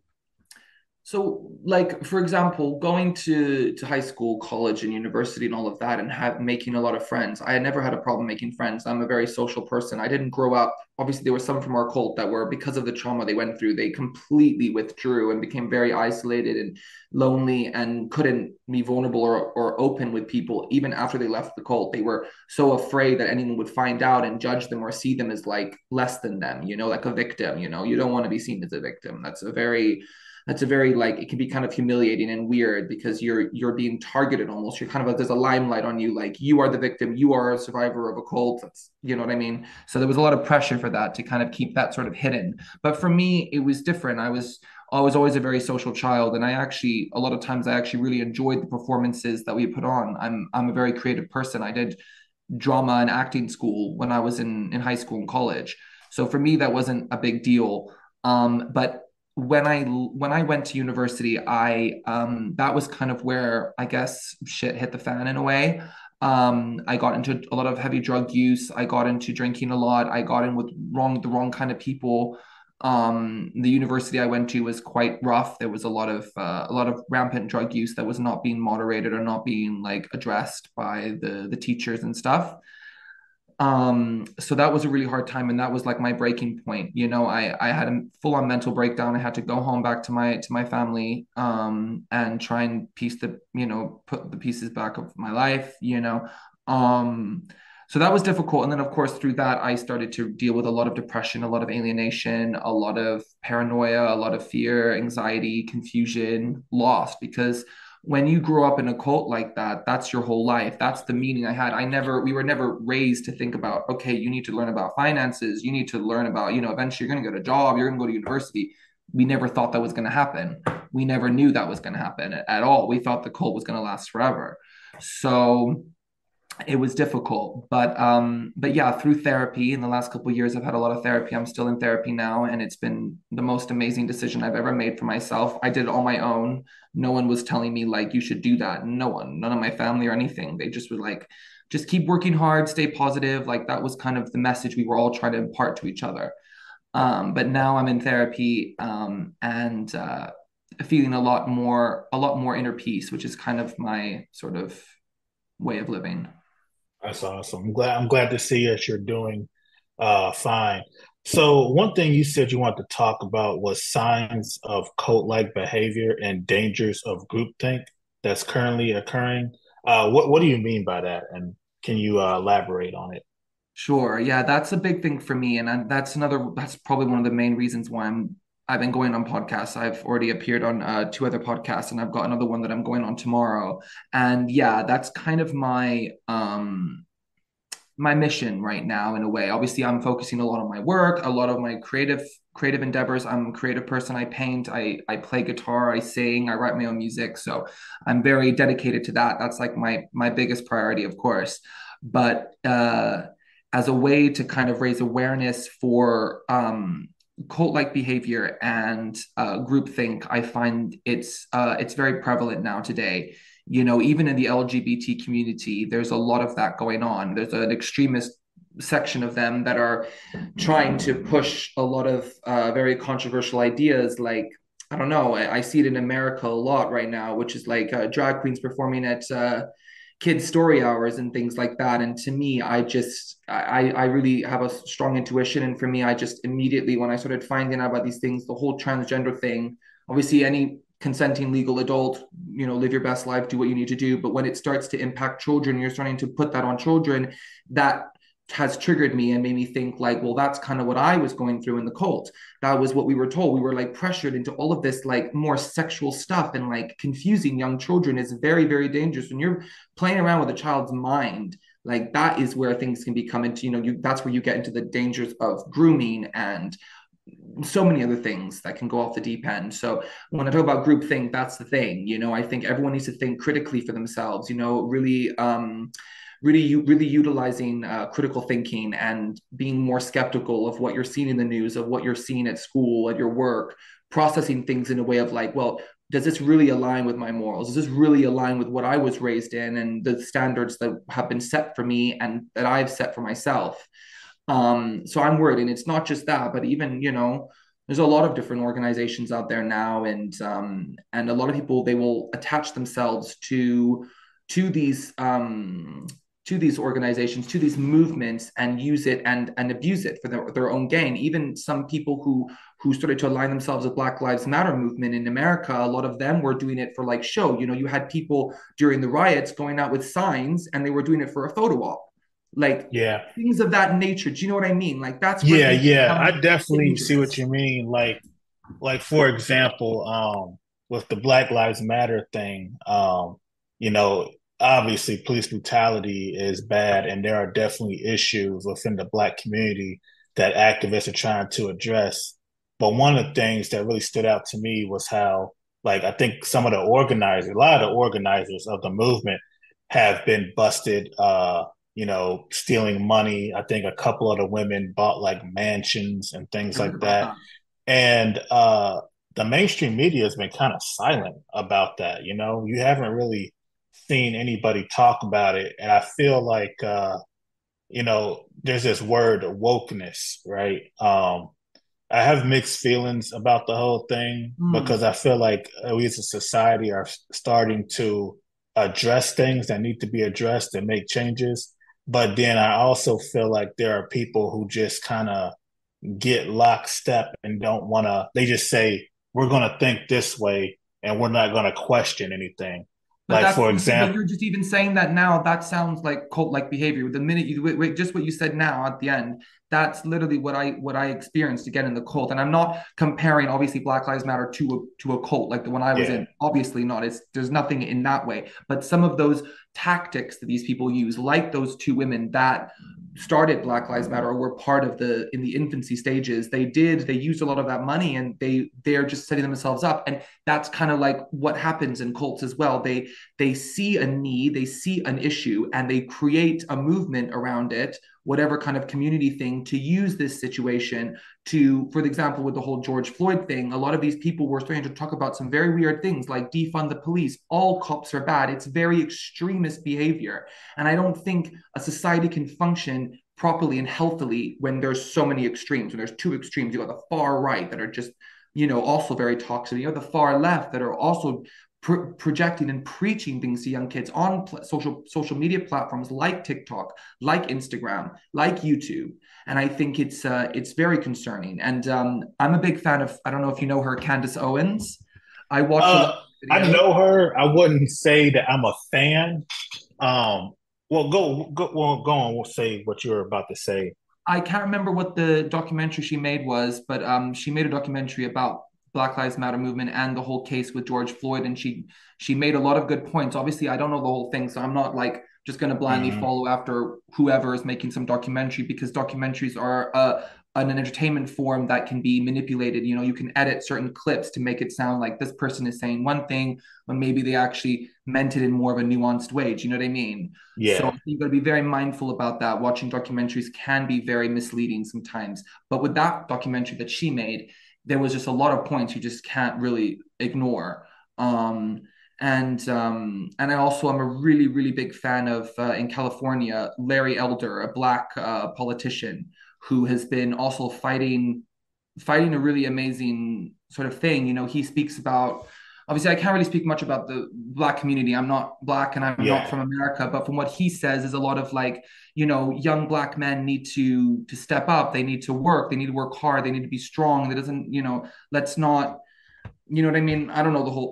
So, like for example, going to high school, college, and university, and all of that, and have making a lot of friends. I had never had a problem making friends. I'm a very social person. I didn't grow up. Obviously, there were some from our cult that were because of the trauma they went through. They completely withdrew and became very isolated and lonely, and couldn't be vulnerable or open with people even after they left the cult. They were so afraid that anyone would find out and judge them or see them as like less than them. Like a victim. You don't want to be seen as a victim. That's a very like it can be kind of humiliating and weird because you're being targeted almost. You're kind of there's a limelight on you, like you are the victim, you are a survivor of a cult. That's what I mean. So there was a lot of pressure for that to kind of keep that sort of hidden. But for me, it was different. I was always a very social child, and a lot of times I actually really enjoyed the performances that we put on. I'm a very creative person. I did drama and acting school when I was in high school and college. So for me, that wasn't a big deal. But when I went to university, I that was kind of where I guess shit hit the fan in a way. I got into a lot of heavy drug use. I got into drinking a lot. I got in with the wrong kind of people. The university I went to was quite rough. There was a lot of rampant drug use that was not being moderated or not being like addressed by the teachers and stuff. So that was a really hard time, and that was like my breaking point. I had a full-on mental breakdown. I had to go home back to my family, and try and put the pieces back of my life. Um, so that was difficult. And then, of course, through that, I started to deal with a lot of depression, a lot of alienation, a lot of paranoia, a lot of fear, anxiety, confusion, lost, because when you grow up in a cult like that, that's your whole life. That's the meaning I had. We were never raised to think about, okay, you need to learn about finances. You need to learn about, eventually you're going to get a job, you're going to go to university. We never thought that was going to happen. We never knew that was going to happen at all. We thought the cult was going to last forever. So it was difficult, but yeah, through therapy in the last couple of years, I've had a lot of therapy. I'm still in therapy now, and it's been the most amazing decision I've ever made for myself. I did it on my own. No one was telling me like you should do that. No one, none of my family or anything. They just were like, just keep working hard, stay positive. Like that was kind of the message we were all trying to impart to each other. But now I'm in therapy, and feeling a lot more inner peace, which is kind of my sort of way of living. That's awesome. I'm glad to see that you're doing fine. So one thing you said you wanted to talk about was signs of cult-like behavior and dangers of groupthink that's currently occurring. What do you mean by that? And can you elaborate on it? Sure. Yeah, that's a big thing for me. And that's probably one of the main reasons why I've been going on podcasts. I've already appeared on two other podcasts, and I've got another one that I'm going on tomorrow. And yeah, that's kind of my mission right now in a way. Obviously, I'm focusing a lot on my work, a lot of my creative endeavors. I'm a creative person. I paint, I play guitar, I sing, I write my own music. So I'm very dedicated to that. That's like my biggest priority, of course. But as a way to kind of raise awareness for cult-like behavior and groupthink, I find it's very prevalent now today. Even in the LGBT community, there's a lot of that going on. There's an extremist section of them that are trying to push a lot of very controversial ideas. Like, I don't know, I see it in America a lot right now, which is like drag queens performing at kids' story hours and things like that. And to me, I really have a strong intuition. And for me, I just immediately, when I started finding out about these things, the whole transgender thing, obviously any consenting legal adult, live your best life, do what you need to do. But when it starts to impact children, you're starting to put that on children, that has triggered me and made me think like, well, that's kind of what I was going through in the cult. That was what we were told. We were like pressured into all of this like more sexual stuff, and like confusing young children is very, very dangerous. When you're playing around with a child's mind, like that is where things can become into, that's where you get into the dangers of grooming and so many other things that can go off the deep end. So when I talk about groupthink, that's the thing. I think everyone needs to think critically for themselves. Really utilizing critical thinking and being more skeptical of what you're seeing in the news, of what you're seeing at school, at your work, processing things in a way of like, well, does this really align with my morals? Does this really align with what I was raised in and the standards that have been set for me and that I've set for myself? So I'm worried, and it's not just that, but even There's a lot of different organizations out there now, and a lot of people, they will attach themselves to these to these organizations, to these movements, and use it and abuse it for their own gain. Even some people who started to align themselves with Black Lives Matter movement in America, a lot of them were doing it for like show. You know, you had people during the riots going out with signs, and they were doing it for a photo op, like Yeah. things of that nature. Do you know what I mean? Like that's where Yeah, things yeah. I become definitely see what dangerous. you mean. Like for example, with the Black Lives Matter thing, you know, obviously police brutality is bad, and there are definitely issues within the Black community that activists are trying to address. But one of the things that really stood out to me was how, like, I think some of the organizers, a lot of the organizers of the movement have been busted, stealing money. I think a couple of the women bought like mansions and things I heard like about that. that. And the mainstream media has been kind of silent about that. You know, you haven't really seen anybody talk about it. And I feel like, there's this word wokeness, right? I have mixed feelings about the whole thing because Mm. I feel like we as a society are starting to address things that need to be addressed and make changes. But then I also feel like there are people who just kind of get lockstep and don't want to, they just say, we're going to think this way and we're not going to question anything. But Like, that's for but example, you're just even saying that now. That sounds like cult-like behavior. The minute you wait, just what you said now at the end, that's literally what I experienced again in the cult. And I'm not comparing obviously Black Lives Matter to a cult like the one I was yeah, in. Obviously not. It's there's nothing in that way. But some of those tactics that these people use, like those two women that started Black Lives Matter or were part of the in the infancy stages, they used a lot of that money, and they're just setting themselves up. And that's kind of like what happens in cults as well. They see a need, they see an issue, and they create a movement around it, whatever kind of community thing, to use this situation to, for example, with the whole George Floyd thing, a lot of these people were starting to talk about some very weird things like defund the police, all cops are bad. It's very extremist behavior. And I don't think a society can function properly and healthily when there's so many extremes. When there's two extremes, you got the far right that are just, also very toxic. You have the far left that are also projecting and preaching things to young kids on social media platforms like TikTok, like Instagram, like YouTube. And I think it's very concerning. And I'm a big fan of, I don't know if you know her, Candace Owens. I watch a lot uh, of I videos. know her. I wouldn't say that I'm a fan. Um, well, go on. We'll say what you're about to say. I can't remember what the documentary she made was, but she made a documentary about Black Lives Matter movement and the whole case with George Floyd, and she made a lot of good points. Obviously, I don't know the whole thing, so I'm not like just going to blindly Mm-hmm. follow after whoever is making some documentary, because documentaries are an entertainment form that can be manipulated. You know, you can edit certain clips to make it sound like this person is saying one thing when maybe they actually meant it in more of a nuanced way. Do you know what I mean? So I Yeah, think you've got to be very mindful about that. Watching documentaries can be very misleading sometimes. But with that documentary that she made, there was just a lot of points you just can't really ignore. Um, and I also am a really really big fan of in California, Larry Elder, a black politician who has been also fighting a really amazing sort of thing. You know, he speaks about, obviously I can't really speak much about the black community. I'm not black and I'm not yeah, from America, but from what he says is a lot of like, young black men need to step up. They need to work. They need to work hard. They need to be strong. That doesn't, let's not, you know what I mean? I don't know the whole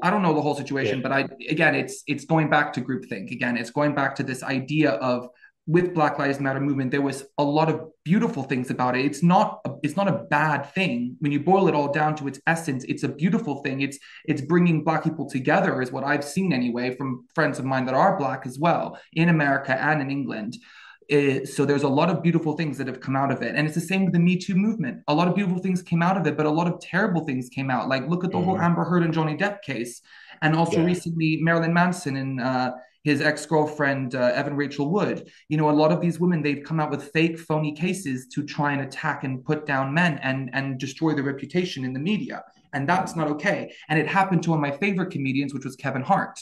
yeah. situation, but again, it's going back to groupthink. Again, it's going back to this idea of, with Black Lives Matter movement, there was a lot of beautiful things about it. It's not a bad thing when you boil it all down to its essence. It's a beautiful thing. It's bringing black people together, is what I've seen anyway from friends of mine that are black as well in America and in England. So there's a lot of beautiful things that have come out of it, and it's the same with the Me Too movement. A lot of beautiful things came out of it, but a lot of terrible things came out. Like look at the whole Mm-hmm. Amber Heard and Johnny Depp case, and also Yeah, recently Marilyn Manson and his ex-girlfriend Evan Rachel Wood. A lot of these women, they've come out with fake, phony cases to try and attack and put down men and destroy their reputation in the media, and that's not okay. And it happened to one of my favorite comedians, which was Kevin Hart.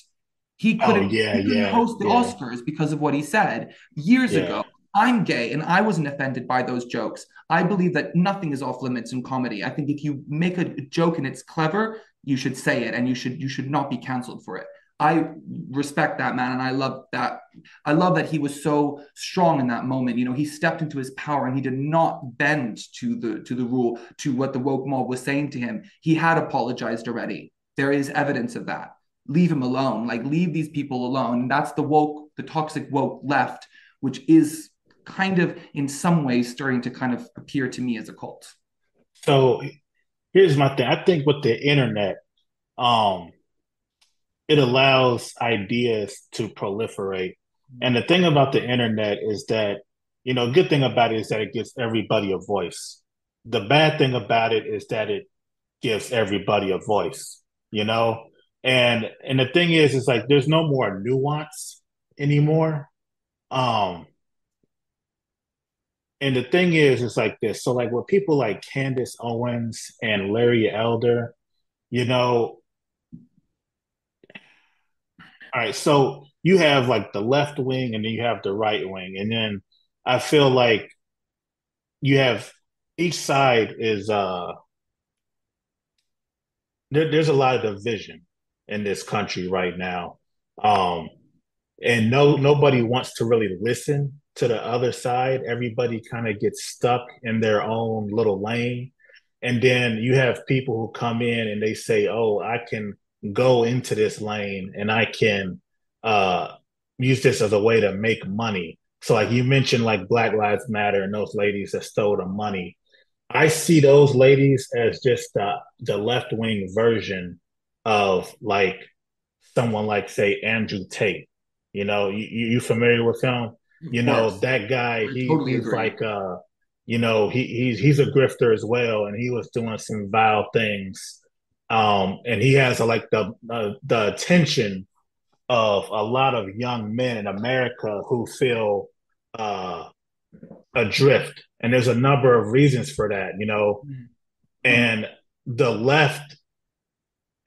He oh couldn't yeah, he couldn't yeah, host the yeah, Oscars because of what he said years yeah, ago. I'm gay and I wasn't offended by those jokes. I believe that nothing is off limits in comedy. I think if you make a joke and it's clever, you should say it and you should not be canceled for it. I respect that man and I love that. I love that he was so strong in that moment. You know, he stepped into his power and he did not bend to the rule, to what the woke mob was saying to him. He had apologized already. There is evidence of that. Leave him alone. Like, leave these people alone. And that's the woke, the toxic woke left, which is kind of in some ways starting to kind of appear to me as a cult. So here's my thing. I think with the internet, um, it allows ideas to proliferate. And the thing about the internet is that, good thing about it is that it gives everybody a voice. The bad thing about it is that it gives everybody a voice, you know? And the thing is like there's no more nuance anymore. Um, and the thing is, it's like this. So like with people like Candace Owens and Larry Elder, you know, all right, so you have like the left wing and then you have the right wing. And then I feel like you have each side is there's a lot of division in this country right now. Um and nobody wants to really listen to the other side. Everybody kind of gets stuck in their own little lane. And then you have people who come in and they say, "Oh, I can go into this lane and I can uh, use this as a way to make money." So, like you mentioned, like Black Lives Matter and those ladies that stole the money. I see those ladies as just the left wing version of like someone like say Andrew Tate. You familiar with him? Of course. That guy. I totally He's agree. like he's a grifter as well, and he was doing some vile things. And he has like the attention of a lot of young men in America who feel uh adrift, and there's a number of reasons for that. Mm. And the left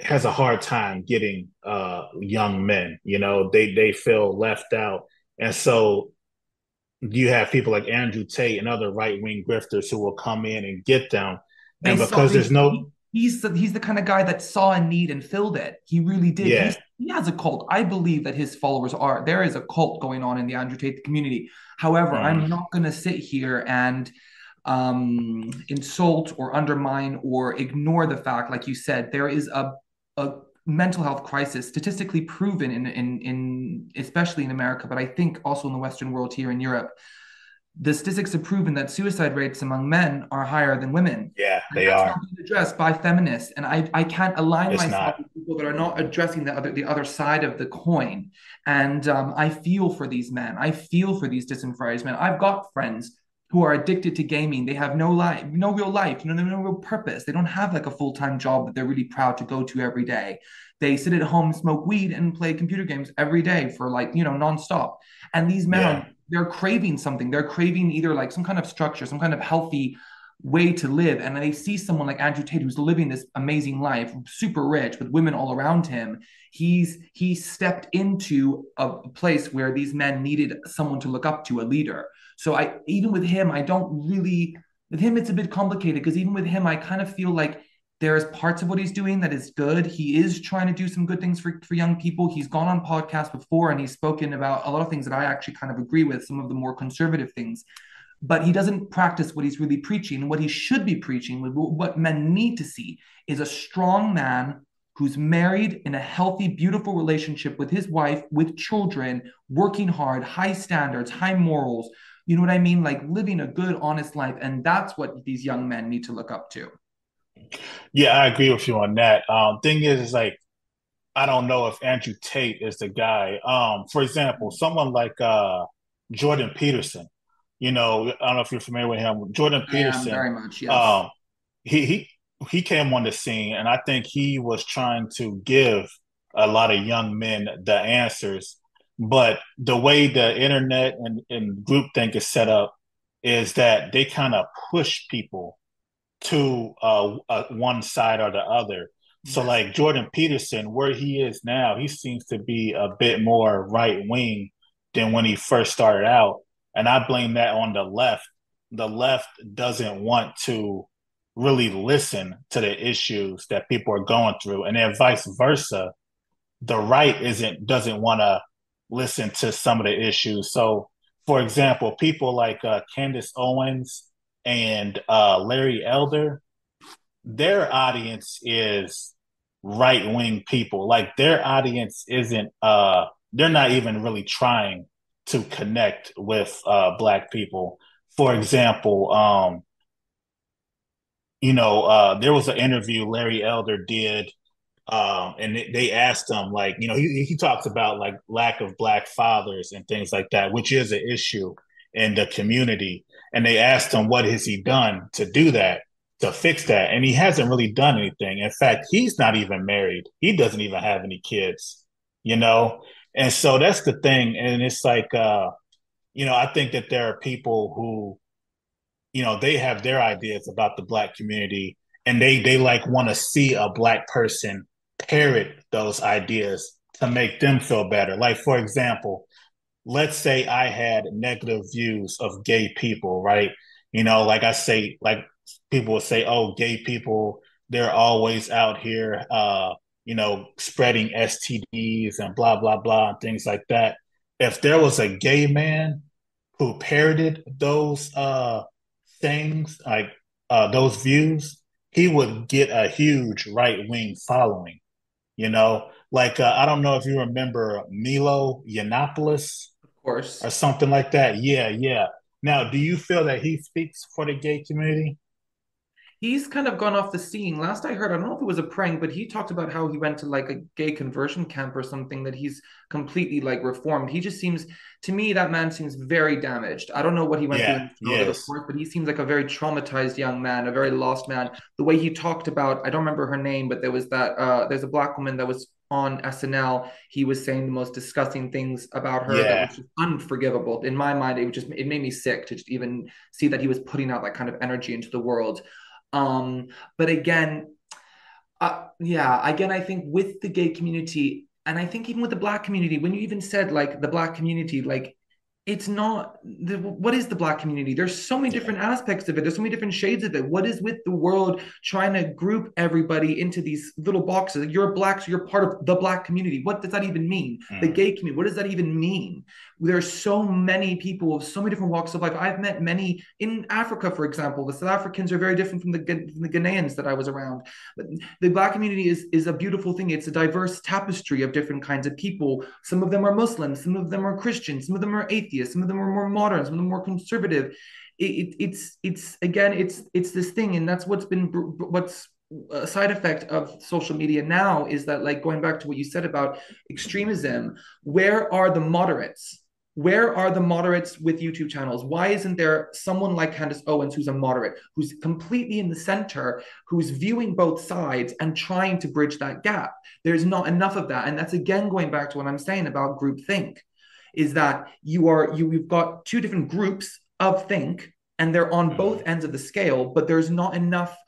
has a hard time getting young men. They feel left out, and so you have people like Andrew Tate and other right wing grifters who will come in and get them, They and saw because there's no he's the kind of guy that saw a need and filled it. He really did. yeah. He has a cult. I believe that his followers are there is a cult going on in the Andrew Tate community. However, I'm Mm. not going to sit here and insult or undermine or ignore the fact, like you said, there is a mental health crisis statistically proven in especially in America, but I think also in the Western world here in Europe. The statistics have proven that suicide rates among men are higher than women. Yeah, And they that's not are. being addressed by feminists. And I can't align It's myself not. with people that are not addressing the other side of the coin. And I feel for these men. I feel for these disenfranchised men. I've got friends who are addicted to gaming. They have no life, no real life, no real purpose. They don't have like a full-time job that they're really proud to go to every day. They sit at home, smoke weed, and play computer games every day for like, nonstop. And these men Yeah. they're craving something. They're craving either like some kind of structure, some kind of healthy way to live. And they see someone like Andrew Tate who's living this amazing life, super rich with women all around him. He stepped into a place where these men needed someone to look up to, a leader. So I even with him, I don't really with him it's a bit complicated because even with him, I kind of feel like there's parts of what he's doing that is good. He is trying to do some good things for young people. He's gone on podcasts before and he's spoken about a lot of things that I actually kind of agree with, some of the more conservative things. But he doesn't practice what he's really preaching. What he should be preaching, what men need to see, is a strong man who's married in a healthy, beautiful relationship with his wife, with children, working hard, high standards, high morals. You know what I mean? Like living a good, honest life. And that's what these young men need to look up to. Yeah, I agree with you on that. Thing is like I don't know if Andrew Tate is the guy. For example, someone like Jordan Peterson. I don't know if you're familiar with him. Jordan I am Peterson. very much, yes. Um, he he he came on the scene, and I think he was trying to give a lot of young men the answers. But the way the internet and groupthink is set up is that they kind of push people to one side or the other. So, Yes. like Jordan Peterson, where he is now, he seems to be a bit more right wing than when he first started out. and I blame that on the left. The left doesn't want to really listen to the issues that people are going through, and then vice versa. The right isn't doesn't want to listen to some of the issues. So, for example, people like Candace Owens and Larry Elder, their audience is right wing people. Like their audience isn't they're not even really trying to connect with black people. For example, there was an interview Larry Elder did, and they asked him, like, he talks about like lack of black fathers and things like that, which is an issue in the community. And they asked him what has he done to do that, to fix that, and he hasn't really done anything. In fact, he's not even married. He doesn't even have any kids, you know. And so that's the thing. And it's like, I think that there are people who, they have their ideas about the black community, and they like want to see a black person parrot those ideas to make them feel better. Like, for example, let's say I had negative views of gay people, right? Like I say, like people will say, oh, gay people, they're always out here, spreading STDs and blah, blah, blah, and things like that. If there was a gay man who parroted those things, like those views, he would get a huge right wing following. Like I don't know if you remember Milo Yiannopoulos Of course. or something like that. Yeah, yeah. Now, do you feel that he speaks for the gay community? He's kind of gone off the scene. Last I heard, I don't know if it was a prank, but he talked about how he went to like a gay conversion camp or something, that he's completely like reformed. He just seems, to me, that man seems very damaged. I don't know what he went through Yeah, in his childhood, of yes, course, but he seems like a very traumatized young man, a very lost man. The way he talked about, I don't remember her name, but there was that, there's a black woman that was on SNL. He was saying the most disgusting things about her that yeah. was just unforgivable. In my mind, it made me sick to just even see that he was putting out that kind of energy into the world. Um, but again, yeah, again, I think with the gay community, and I think even with the black community, when you even said like the black community, like it's not what is the black community? There's so many Yeah. different aspects of it. There's so many different shades of it. What is with the world trying to group everybody into these little boxes? Like, you're black, so you're part of the black community. What does that even mean? The Mm. gay community, what does that even mean? There's so many people of so many different walks of life. I've met many in Africa, for example. The South Africans are very different from the Ghanaians that I was around. But the black community is a beautiful thing. It's a diverse tapestry of different kinds of people. Some of them are Muslims, some of them are Christians, some of them are atheists, some of them are more modern, some of them are more conservative. It's again, it's this thing, and that's what's a side effect of social media now, is that, like, going back to what you said about extremism, where are the moderates? Where are the moderates with YouTube channels? Why isn't there someone like Candace Owens, who's a moderate, who's completely in the center, who's viewing both sides and trying to bridge that gap? There's not enough of that. And that's again going back to what I'm saying about groupthink, is that you've got two different groups of think, and they're on both Mm. ends of the scale, but there's not enough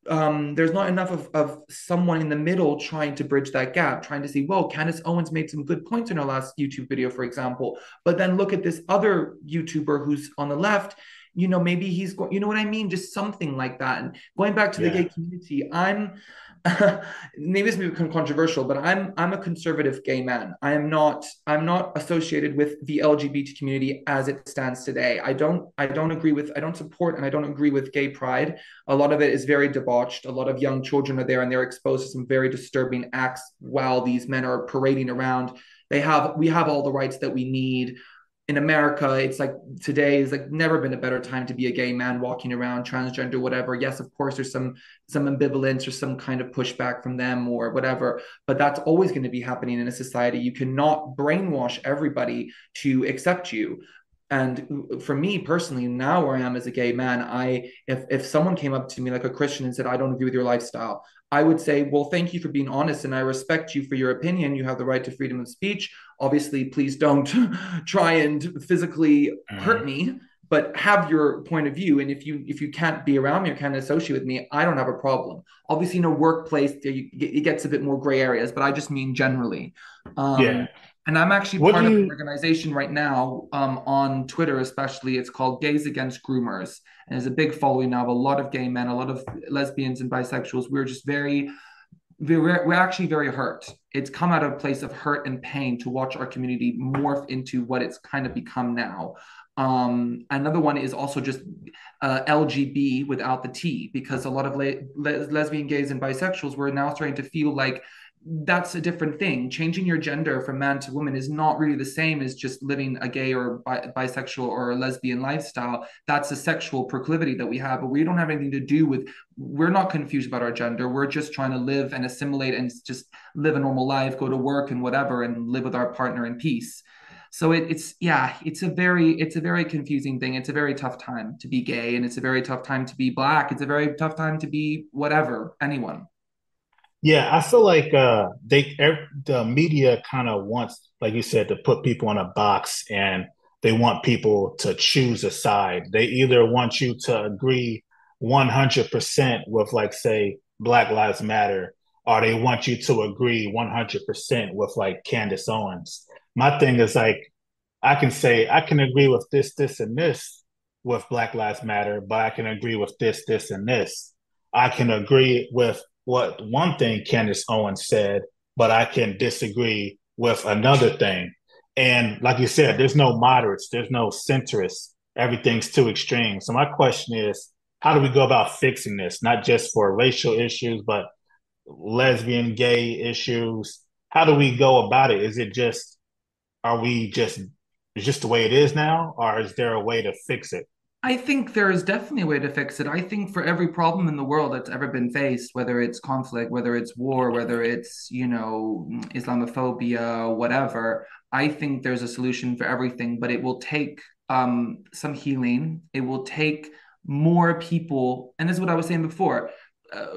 of someone in the middle trying to bridge that gap, trying to see, well, Candace Owens made some good points in her last YouTube video, for example, but then look at this other YouTuber who's on the left. Maybe he's going, you know what I mean? Just something like that. And going back to the Yeah. gay community, maybe it's maybe controversial, but I'm a conservative gay man. I'm not associated with the LGBT community as it stands today. I don't support and I don't agree with gay pride. A lot of it is very debauched. A lot of young children are there and they're exposed to some very disturbing acts while these men are parading around. We have all the rights that we need. In America, it's like today is like never been a better time to be a gay man walking around, transgender, whatever. Yes, of course, there's some ambivalence or some kind of pushback from them or whatever, but that's always going to be happening in a society. You cannot brainwash everybody to accept you. And for me personally, now where I am as a gay man, if someone came up to me like a Christian and said, I don't agree with your lifestyle, I would say, well, thank you for being honest, and I respect you for your opinion. You have the right to freedom of speech. Obviously, please don't try and physically hurt Mm. me, but have your point of view. And if you can't be around me or can't associate with me, I don't have a problem. Obviously, in a workplace, it gets a bit more gray areas, but I just mean generally. Yeah. Um, And I'm actually What do part of an you organization right now, on Twitter, especially. It's called Gays Against Groomers. And there's a big following now of a lot of gay men, a lot of lesbians and bisexuals. We're just we're actually very hurt. It's come out of a place of hurt and pain to watch our community morph into what it's kind of become now. Another one is also just LGB without the T, because a lot of lesbian, gays, and bisexuals were now starting to feel like that's a different thing. Changing your gender from man to woman is not really the same as just living a gay or bisexual or a lesbian lifestyle. That's a sexual proclivity that we have, but we don't have anything to do with. We're not confused about our gender. We're just trying to live and assimilate and just live a normal life, go to work and whatever, and live with our partner in peace. So it's yeah, it's a very confusing thing. It's a very tough time to be gay, and it's a very tough time to be black. It's a very tough time to be whatever, anyone. Yeah, I feel like the media kind of wants, like you said, to put people in a box, and they want people to choose a side. They either want you to agree 100% with, like, say, Black Lives Matter, or they want you to agree 100% with, like, Candace Owens. My thing is, like, I can say I can agree with this, and this with Black Lives Matter, but I can agree with this, and this. I can agree with what one thing Candace Owens said, but I can disagree with another thing. And like you said, there's no moderates, there's no centrists. Everything's too extreme. So my question is, how do we go about fixing this? Not just for racial issues, but lesbian, gay issues. How do we go about it? Is it just are we just is just the way it is now, or is there a way to fix it? I think there is definitely a way to fix it. I think for every problem in the world that's ever been faced, whether it's conflict, whether it's war, whether it's, Islamophobia, whatever, I think there's a solution for everything, but it will take some healing. It will take more people. And this is what I was saying before.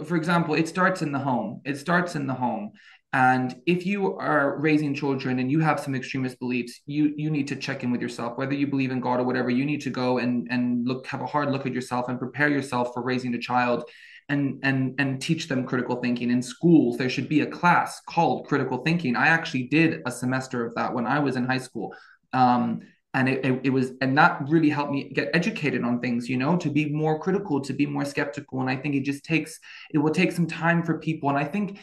For example, it starts in the home. It starts in the home. And if you are raising children and you have some extremist beliefs, you need to check in with yourself. Whether you believe in God or whatever, you need to go and have a hard look at yourself and prepare yourself for raising a child, and teach them critical thinking. In schools, there should be a class called critical thinking. I actually did a semester of that when I was in high school. And it was, and that really helped me get educated on things, to be more critical, to be more skeptical. And I think it will take some time for people. And I think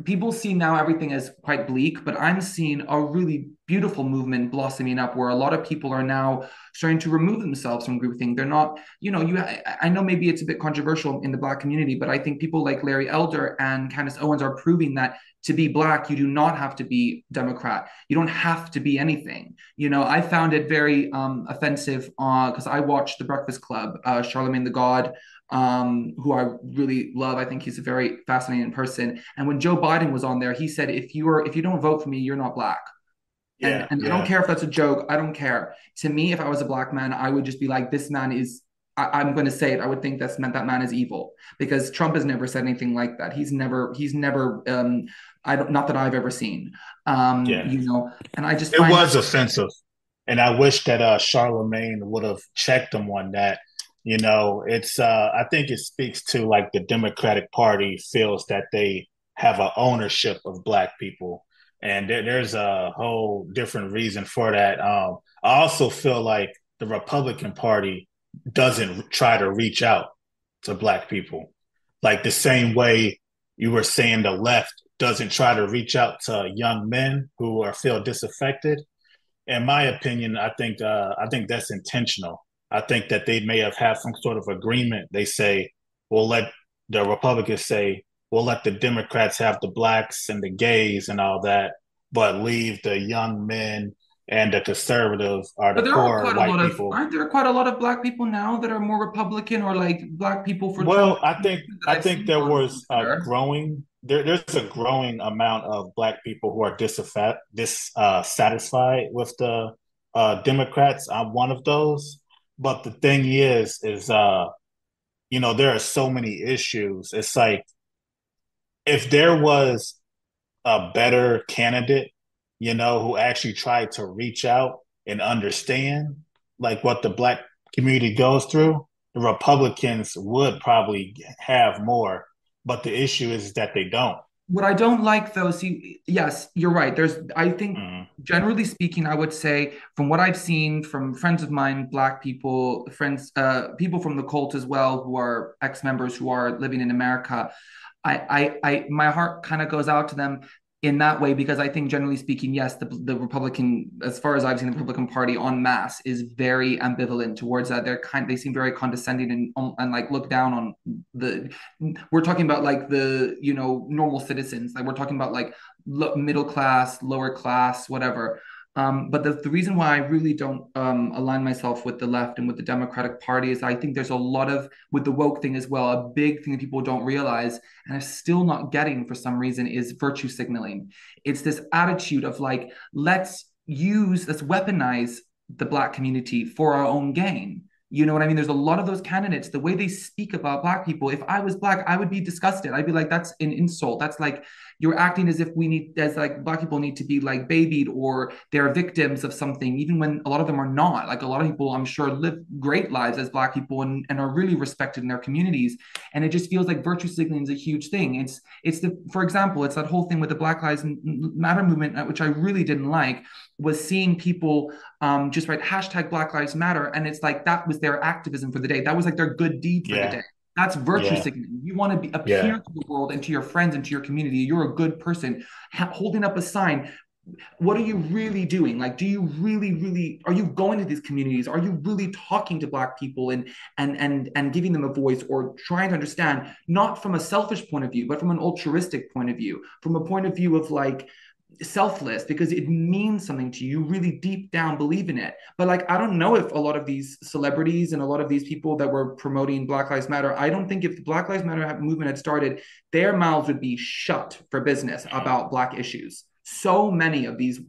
people see now everything as quite bleak, but I'm seeing a really beautiful movement blossoming up where a lot of people are now starting to remove themselves from groupthink. They're not, I know maybe it's a bit controversial in the Black community, but I think people like Larry Elder and Candace Owens are proving that to be Black, you do not have to be Democrat. You don't have to be anything. I found it very offensive because I watched The Breakfast Club, Charlemagne the God, who I really love. I think he's a very fascinating person. And when Joe Biden was on there, he said, if you don't vote for me, you're not Black. And Yeah, and I don't yeah, care if that's a joke. I don't care. To me, if I was a Black man, I would just be like, this man is. I'm going to say it. I would think that's meant that man is evil, because Trump has never said anything like that. He's never. I don't. Not that I've ever seen. yeah. And I just It find that. was offensive, and I wish that Charlemagne would have checked him on that. It's I think it speaks to, like, the Democratic Party feels that they have an ownership of Black people, and there's a whole different reason for that. I also feel like the Republican Party doesn't try to reach out to Black people, like the same way you were saying the left doesn't try to reach out to young men who are feel disaffected. In my opinion, I think that's intentional. I think that they may have had some sort of agreement. They say, "We'll let the Republicans say we'll let the Democrats have the blacks and the gays and all that, but leave the young men and the conservatives or the But there are poor quite a white lot of, people." aren't there quite a lot of Black people now that are more Republican, or like Black people for Trump Well, I think that I I've think seen there on was a Twitter? growing there's a growing amount of Black people who are dissatisfied with the Democrats. I'm one of those. But the thing is there are so many issues. It's like if there was a better candidate, who actually tried to reach out and understand, like, what the Black community goes through, the Republicans would probably have more. But the issue is that they don't. What I don't like though, see, yes, you're right. I think Mm, generally speaking, I would say from what I've seen from friends of mine, black people, friends, people from the cult as well, who are ex-members who are living in America, my heart kind of goes out to them in that way because I think generally speaking, yes, the Republican, as far as I've seen, the Republican Party en masse is very ambivalent towards that. They seem very condescending and like look down on the. We're talking about like the normal citizens, like we're talking about like middle class, lower class, whatever. But the reason why I really don't align myself with the left and with the Democratic Party is I think there's a lot of, with the woke thing as well, a big thing that people don't realize and are still not getting for some reason is virtue signaling. It's this attitude of like, let's weaponize the Black community for our own gain. You know what I mean? There's a lot of those candidates, the way they speak about Black people. If I was Black, I would be disgusted. I'd be like, that's an insult. That's like, you're acting as if as like Black people need to be like babied or they're victims of something, even when a lot of them are not. Like a lot of people, I'm sure, live great lives as Black people and are really respected in their communities. And it just feels like virtue signaling is a huge thing. For example, it's that whole thing with the Black Lives Matter movement, which I really didn't like, was seeing people just write hashtag Black Lives Matter. And it's like that was their activism for the day. That was like their good deed for the yeah, day. That's virtue yeah, signaling. You want to appear yeah. to the world and to your friends and to your community. You're a good person. Holding up a sign. What are you really doing? Like, do you really are you going to these communities? Are you really talking to Black people and giving them a voice or trying to understand, not from a selfish point of view, but from an altruistic point of view, from a point of view of like selfless because it means something to you, really deep down believe in it. But like, I don't know if a lot of these celebrities and a lot of these people that were promoting Black Lives Matter, I don't think if the Black Lives Matter movement had started, their mouths would be shut for business Mm, about Black issues. So many of these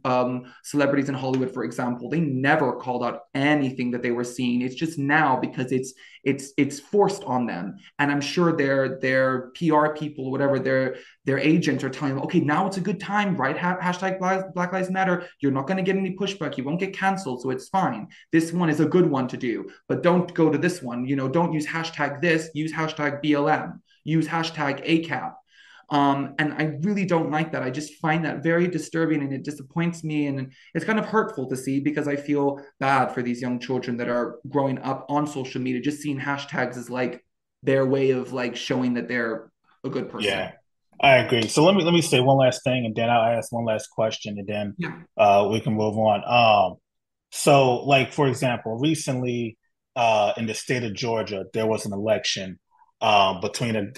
celebrities in Hollywood, for example, they never called out anything that they were seeing. It's just now because it's forced on them, and I'm sure their PR people, whatever, their agents are telling them, okay, now it's a good time, right? Hashtag Black Lives Matter. You're not going to get any pushback. You won't get canceled. So it's fine. This one is a good one to do, but don't go to this one. Don't use hashtag this, use hashtag BLM, use hashtag ACAP. And I really don't like that. I just find that very disturbing and it disappoints me. And it's kind of hurtful to see because I feel bad for these young children that are growing up on social media, just seeing hashtags as like their way of like showing that they're a good yeah, person. I agree. So let me say one last thing, and then I'll ask one last question, and then Yeah. we can move on. So like for example, recently in the state of Georgia, there was an election between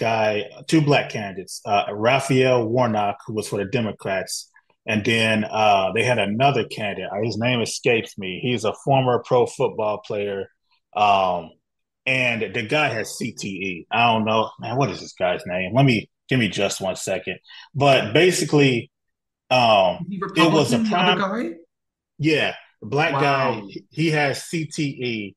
two black candidates, Raphael Warnock, who was for the Democrats, and then they had another candidate. His name escapes me. He's a former pro football player. Um, and the guy has CTE. I don't know, man. What is this guy's name? Let me give me just 1 second. But basically, um, Is he it was a Republican, the other prime. guy? Yeah, the black guy. Wow. He has CTE.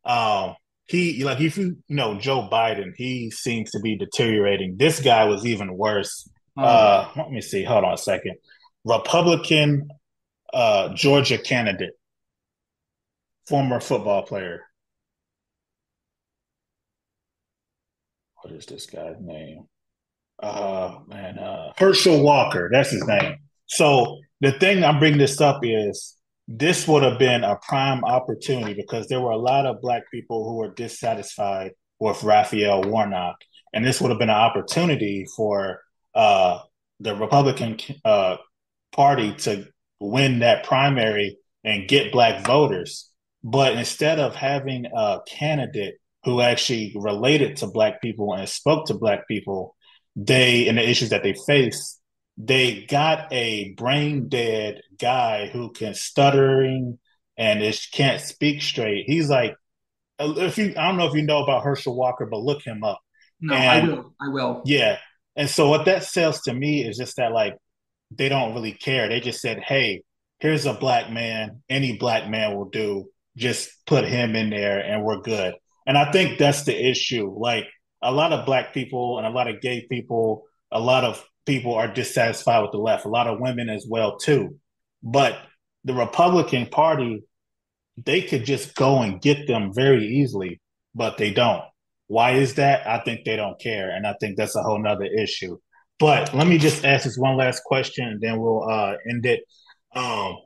Um, he like if you know Joe Biden, he seems to be deteriorating. This guy was even worse. Oh wow. Let me see. Hold on a second. Republican Georgia candidate, former football player. What is this guy's name? Man, Herschel Walker, that's his name. So the thing I'm bringing this up is this would have been a prime opportunity because there were a lot of black people who were dissatisfied with Raphael Warnock, and this would have been an opportunity for the Republican Party to win that primary and get black voters. But instead of having a candidate who actually related to black people and spoke to black people, they and the issues that they face, they got a brain dead guy who can stuttering and can't speak straight. He's like, if you, I don't know if you know about Herschel Walker, but look him up. No, I And will. I will. yeah, and so what that says to me is just that like they don't really care. They just said, hey, here's a black man. Any black man will do. Just put him in there and we're good. And I think that's the issue. Like a lot of black people and a lot of gay people, a lot of people are dissatisfied with the left, a lot of women as well, too. But the Republican Party, they could just go and get them very easily, but they don't. Why is that? I think they don't care. And I think that's a whole nother issue. But let me just ask this one last question, and then we'll end it.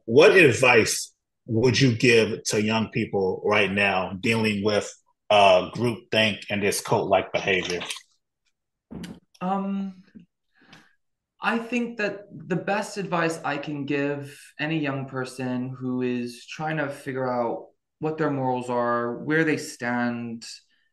What advice would you give to young people right now dealing with groupthink and this cult-like behavior? Um, I think that the best advice I can give any young person who is trying to figure out what their morals are, where they stand,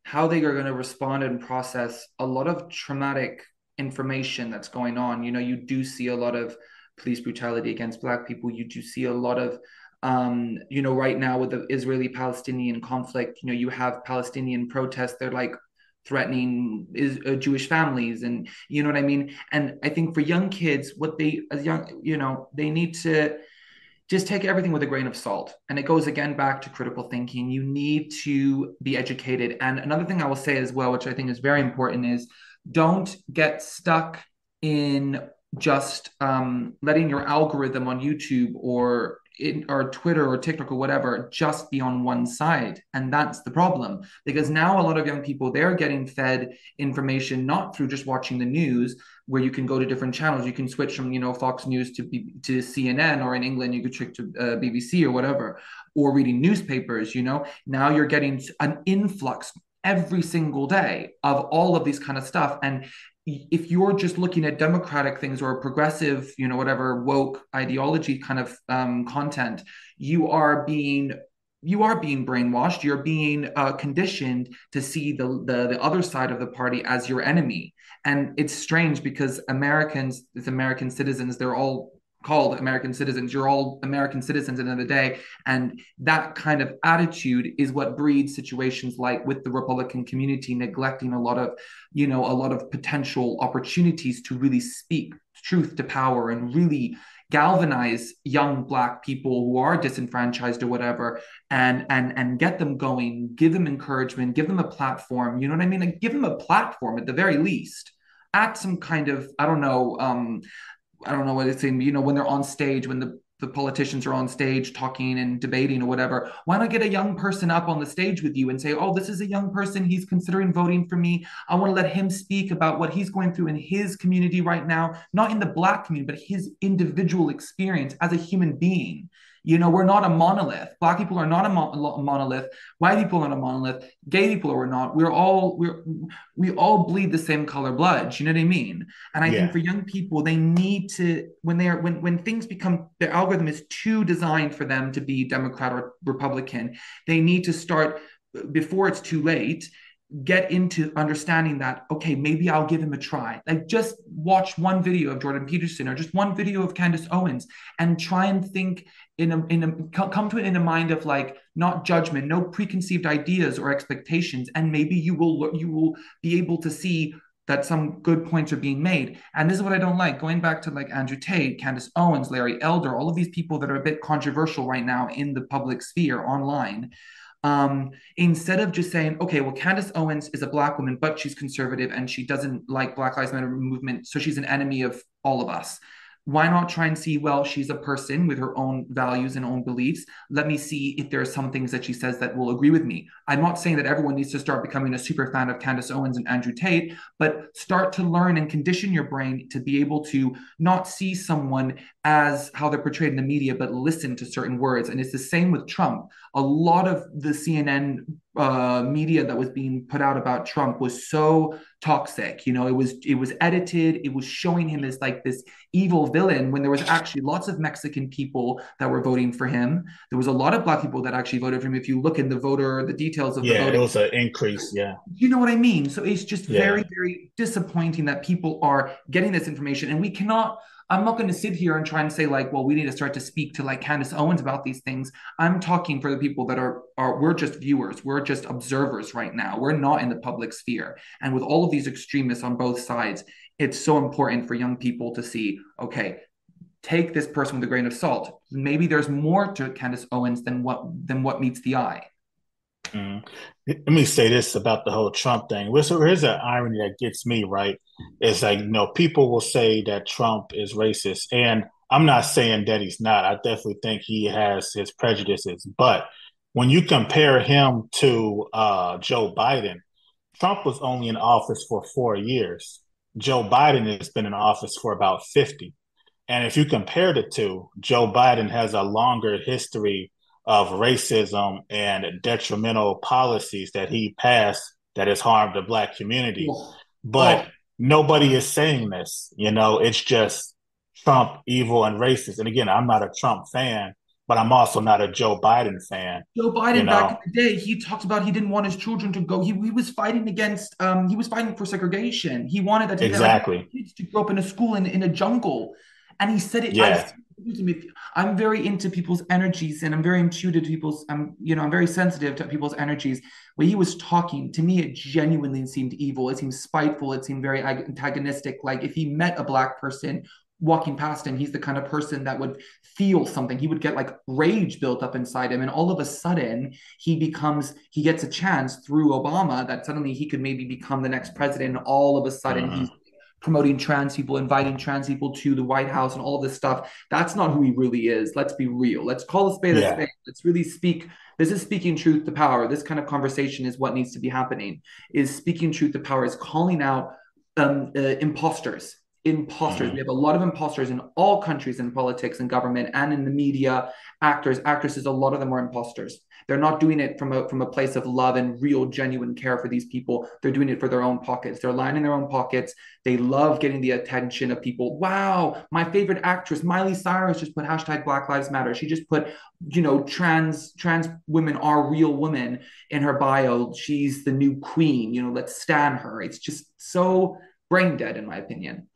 how they are going to respond and process a lot of traumatic information that's going on. You know, you do see a lot of police brutality against Black people. You do see a lot of, right now with the Israeli-Palestinian conflict, you have Palestinian protests. They're like threatening Jewish families, and you know what I mean. And I think for young kids, what they as young, they need to just take everything with a grain of salt. And it goes again back to critical thinking. You need to be educated. And another thing I will say as well, which I think is very important, is don't get stuck in just letting your algorithm on YouTube or Twitter or TikTok or whatever just be on one side. And that's the problem. Because now a lot of young people, they're getting fed information not through just watching the news, where you can go to different channels. You can switch from, Fox News to CNN, or in England, you could switch to BBC or whatever, or reading newspapers, Now you're getting an influx every single day of all of these kind of stuff. And if you're just looking at democratic things or progressive, whatever woke ideology kind of content, you are being brainwashed. You're being conditioned to see the other side of the party as your enemy. And it's strange because Americans, as American citizens, they're all called American citizens. You're all American citizens at the end of the day. And that kind of attitude is what breeds situations like with the Republican community neglecting a lot of potential opportunities to really speak truth to power and really galvanize young Black people who are disenfranchised or whatever, and get them going, give them encouragement, give them a platform. You know what I mean? Like, give them a platform at the very least, at some kind of, I don't know what it's saying, when they're on stage, when the politicians are on stage talking and debating or whatever. Why not get a young person up on the stage with you and say, oh, this is a young person. He's considering voting for me. I want to let him speak about what he's going through in his community right now, not in the Black community, but his individual experience as a human being. We're not a monolith. Black people are not a monolith. White people are not a monolith. Gay people are not. We all bleed the same color blood. You know what I mean? And I think Yeah. for young people, they need to, when things become, their algorithm is too designed for them to be Democrat or Republican, they need to start before it's too late, get into understanding that, okay, maybe I'll give him a try. Like, just watch one video of Jordan Peterson or just one video of Candace Owens, and try and think come to it in a mind of, like, not judgment, no preconceived ideas or expectations, and maybe you will be able to see that some good points are being made. And this is what I don't like, going back to like Andrew Tate, Candace Owens, Larry Elder, all of these people that are a bit controversial right now in the public sphere online. Instead of just saying, okay, well, Candace Owens is a Black woman, but she's conservative and she doesn't like Black Lives Matter movement, so she's an enemy of all of us. Why not try and see, well, she's a person with her own values and own beliefs. Let me see if there are some things that she says that will agree with me. I'm not saying that everyone needs to start becoming a super fan of Candace Owens and Andrew Tate, but start to learn and condition your brain to be able to not see someone as how they're portrayed in the media, but listen to certain words. And it's the same with Trump. A lot of the CNN media that was being put out about Trump was so toxic. It was edited. It was showing him as like this evil villain, when there was actually lots of Mexican people that were voting for him. There was a lot of Black people that actually voted for him. If you look in the details of the Yeah, it voting, was an increase. Yeah. you know what I mean? So it's just Yeah. very, very disappointing that people are getting this information. And we cannot, I'm not going to sit here and try and say, like, well, we need to start to speak to like Candace Owens about these things. I'm talking for the people that we're just viewers. We're just observers right now. We're not in the public sphere. And with all of these extremists on both sides, it's so important for young people to see, okay, take this person with a grain of salt. Maybe there's more to Candace Owens than what meets the eye. Mm. Let me say this about the whole Trump thing. So here's an irony that gets me, right? It's like, people will say that Trump is racist. And I'm not saying that he's not. I definitely think he has his prejudices. But when you compare him to Joe Biden, Trump was only in office for 4 years. Joe Biden has been in office for about 50. And if you compare the two, Joe Biden has a longer history of racism and detrimental policies that he passed that has harmed the black community. Oh, But oh, nobody is saying this. It's just Trump, evil, and racist. And again, I'm not a Trump fan, but I'm also not a Joe Biden fan. Joe You Biden back in know, the day, he talked about he didn't want his children to go. He was fighting against he was fighting for segregation. He wanted that to be there. Like he exactly. wanted kids to grow up in a school in a jungle. And he said it, I've Yeah. seen him. I'm very into people's energies and I'm very intuitive to people's I'm very sensitive to people's energies. When he was talking, to me, it genuinely seemed evil. It seemed spiteful. It seemed very antagonistic. Like if he met a black person walking past him, he's the kind of person that would feel something. He would get like rage built up inside him. And all of a sudden, he gets a chance through Obama that suddenly he could maybe become the next president. And all of a sudden, he's Hmm. promoting trans people, inviting trans people to the White House and all of this stuff. That's not who he really is. Let's be real. Let's call a spade a Yeah. spade. Let's really speak. This is speaking truth to power. This kind of conversation is what needs to be happening. Is speaking truth to power, is calling out imposters. Imposters. We Hmm. have a lot of imposters in all countries in politics and government and in the media. Actors, actresses, a lot of them are imposters. They're not doing it from a place of love and real, genuine care for these people. They're doing it for their own pockets. They're lining their own pockets. They love getting the attention of people. Wow, my favorite actress, Miley Cyrus, just put hashtag Black Lives Matter. She just put, trans women are real women in her bio. She's the new queen. Let's stand her. It's just so brain dead, in my opinion.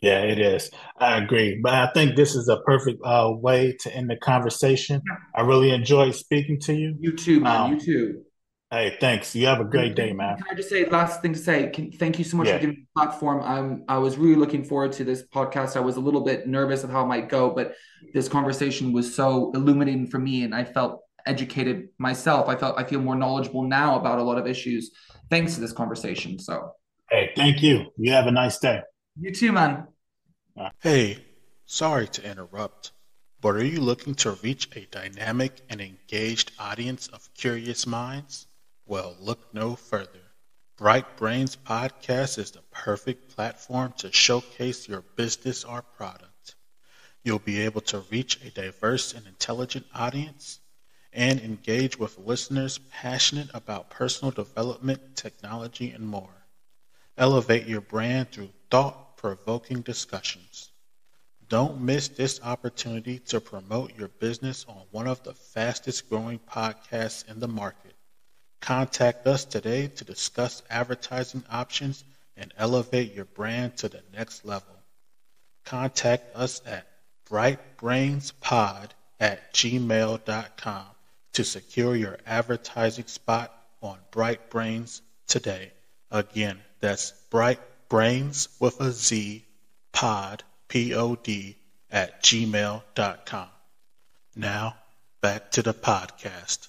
Yeah, it is. I agree. But I think this is a perfect way to end the conversation. I really enjoyed speaking to you. You too, man. You Um, too. hey, thanks. You have a great day, man. Can I just say last thing to say? Thank you so much for Yeah. giving me the platform. I was really looking forward to this podcast. I was a little bit nervous of how it might go, but this conversation was so illuminating for me, and I felt educated myself. I feel more knowledgeable now about a lot of issues thanks to this conversation. So Hey, thank you. You have a nice day. you too, man. Hey, sorry to interrupt, but are you looking to reach a dynamic and engaged audience of curious minds? Well, look no further. Bright Brains Podcast is the perfect platform to showcase your business or product. You'll be able to reach a diverse and intelligent audience and engage with listeners passionate about personal development, technology, and more. Elevate your brand through thought-provoking discussions. Don't miss this opportunity to promote your business on one of the fastest growing podcasts in the market. Contact us today to discuss advertising options and elevate your brand to the next level. Contact us at brightbrainspod@gmail.com to secure your advertising spot on Bright Brains today. Again, that's Bright Brains with a Z pod pod at gmail.com. Now, back to the podcast.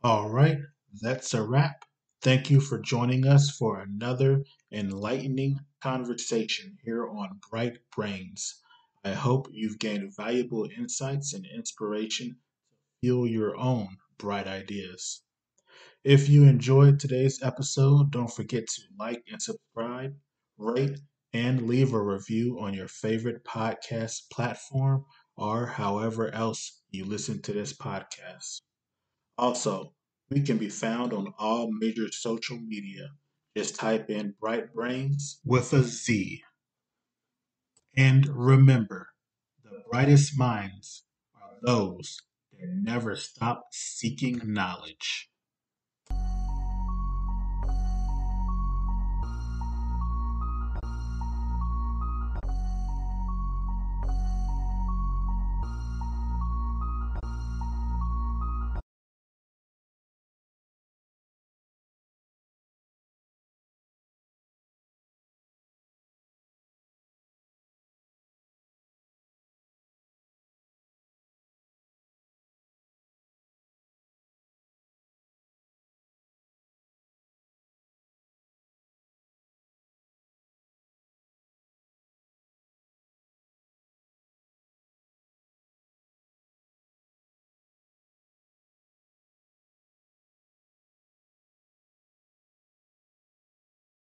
All right. That's a wrap. Thank you for joining us for another enlightening conversation here on Bright Brains. I hope you've gained valuable insights and inspiration to fuel your own bright ideas. If you enjoyed today's episode, don't forget to like and subscribe, rate, and leave a review on your favorite podcast platform or however else you listen to this podcast. Also, we can be found on all major social media. Just type in Bright Brains with a Z. And remember, the brightest minds are those that never stop seeking knowledge.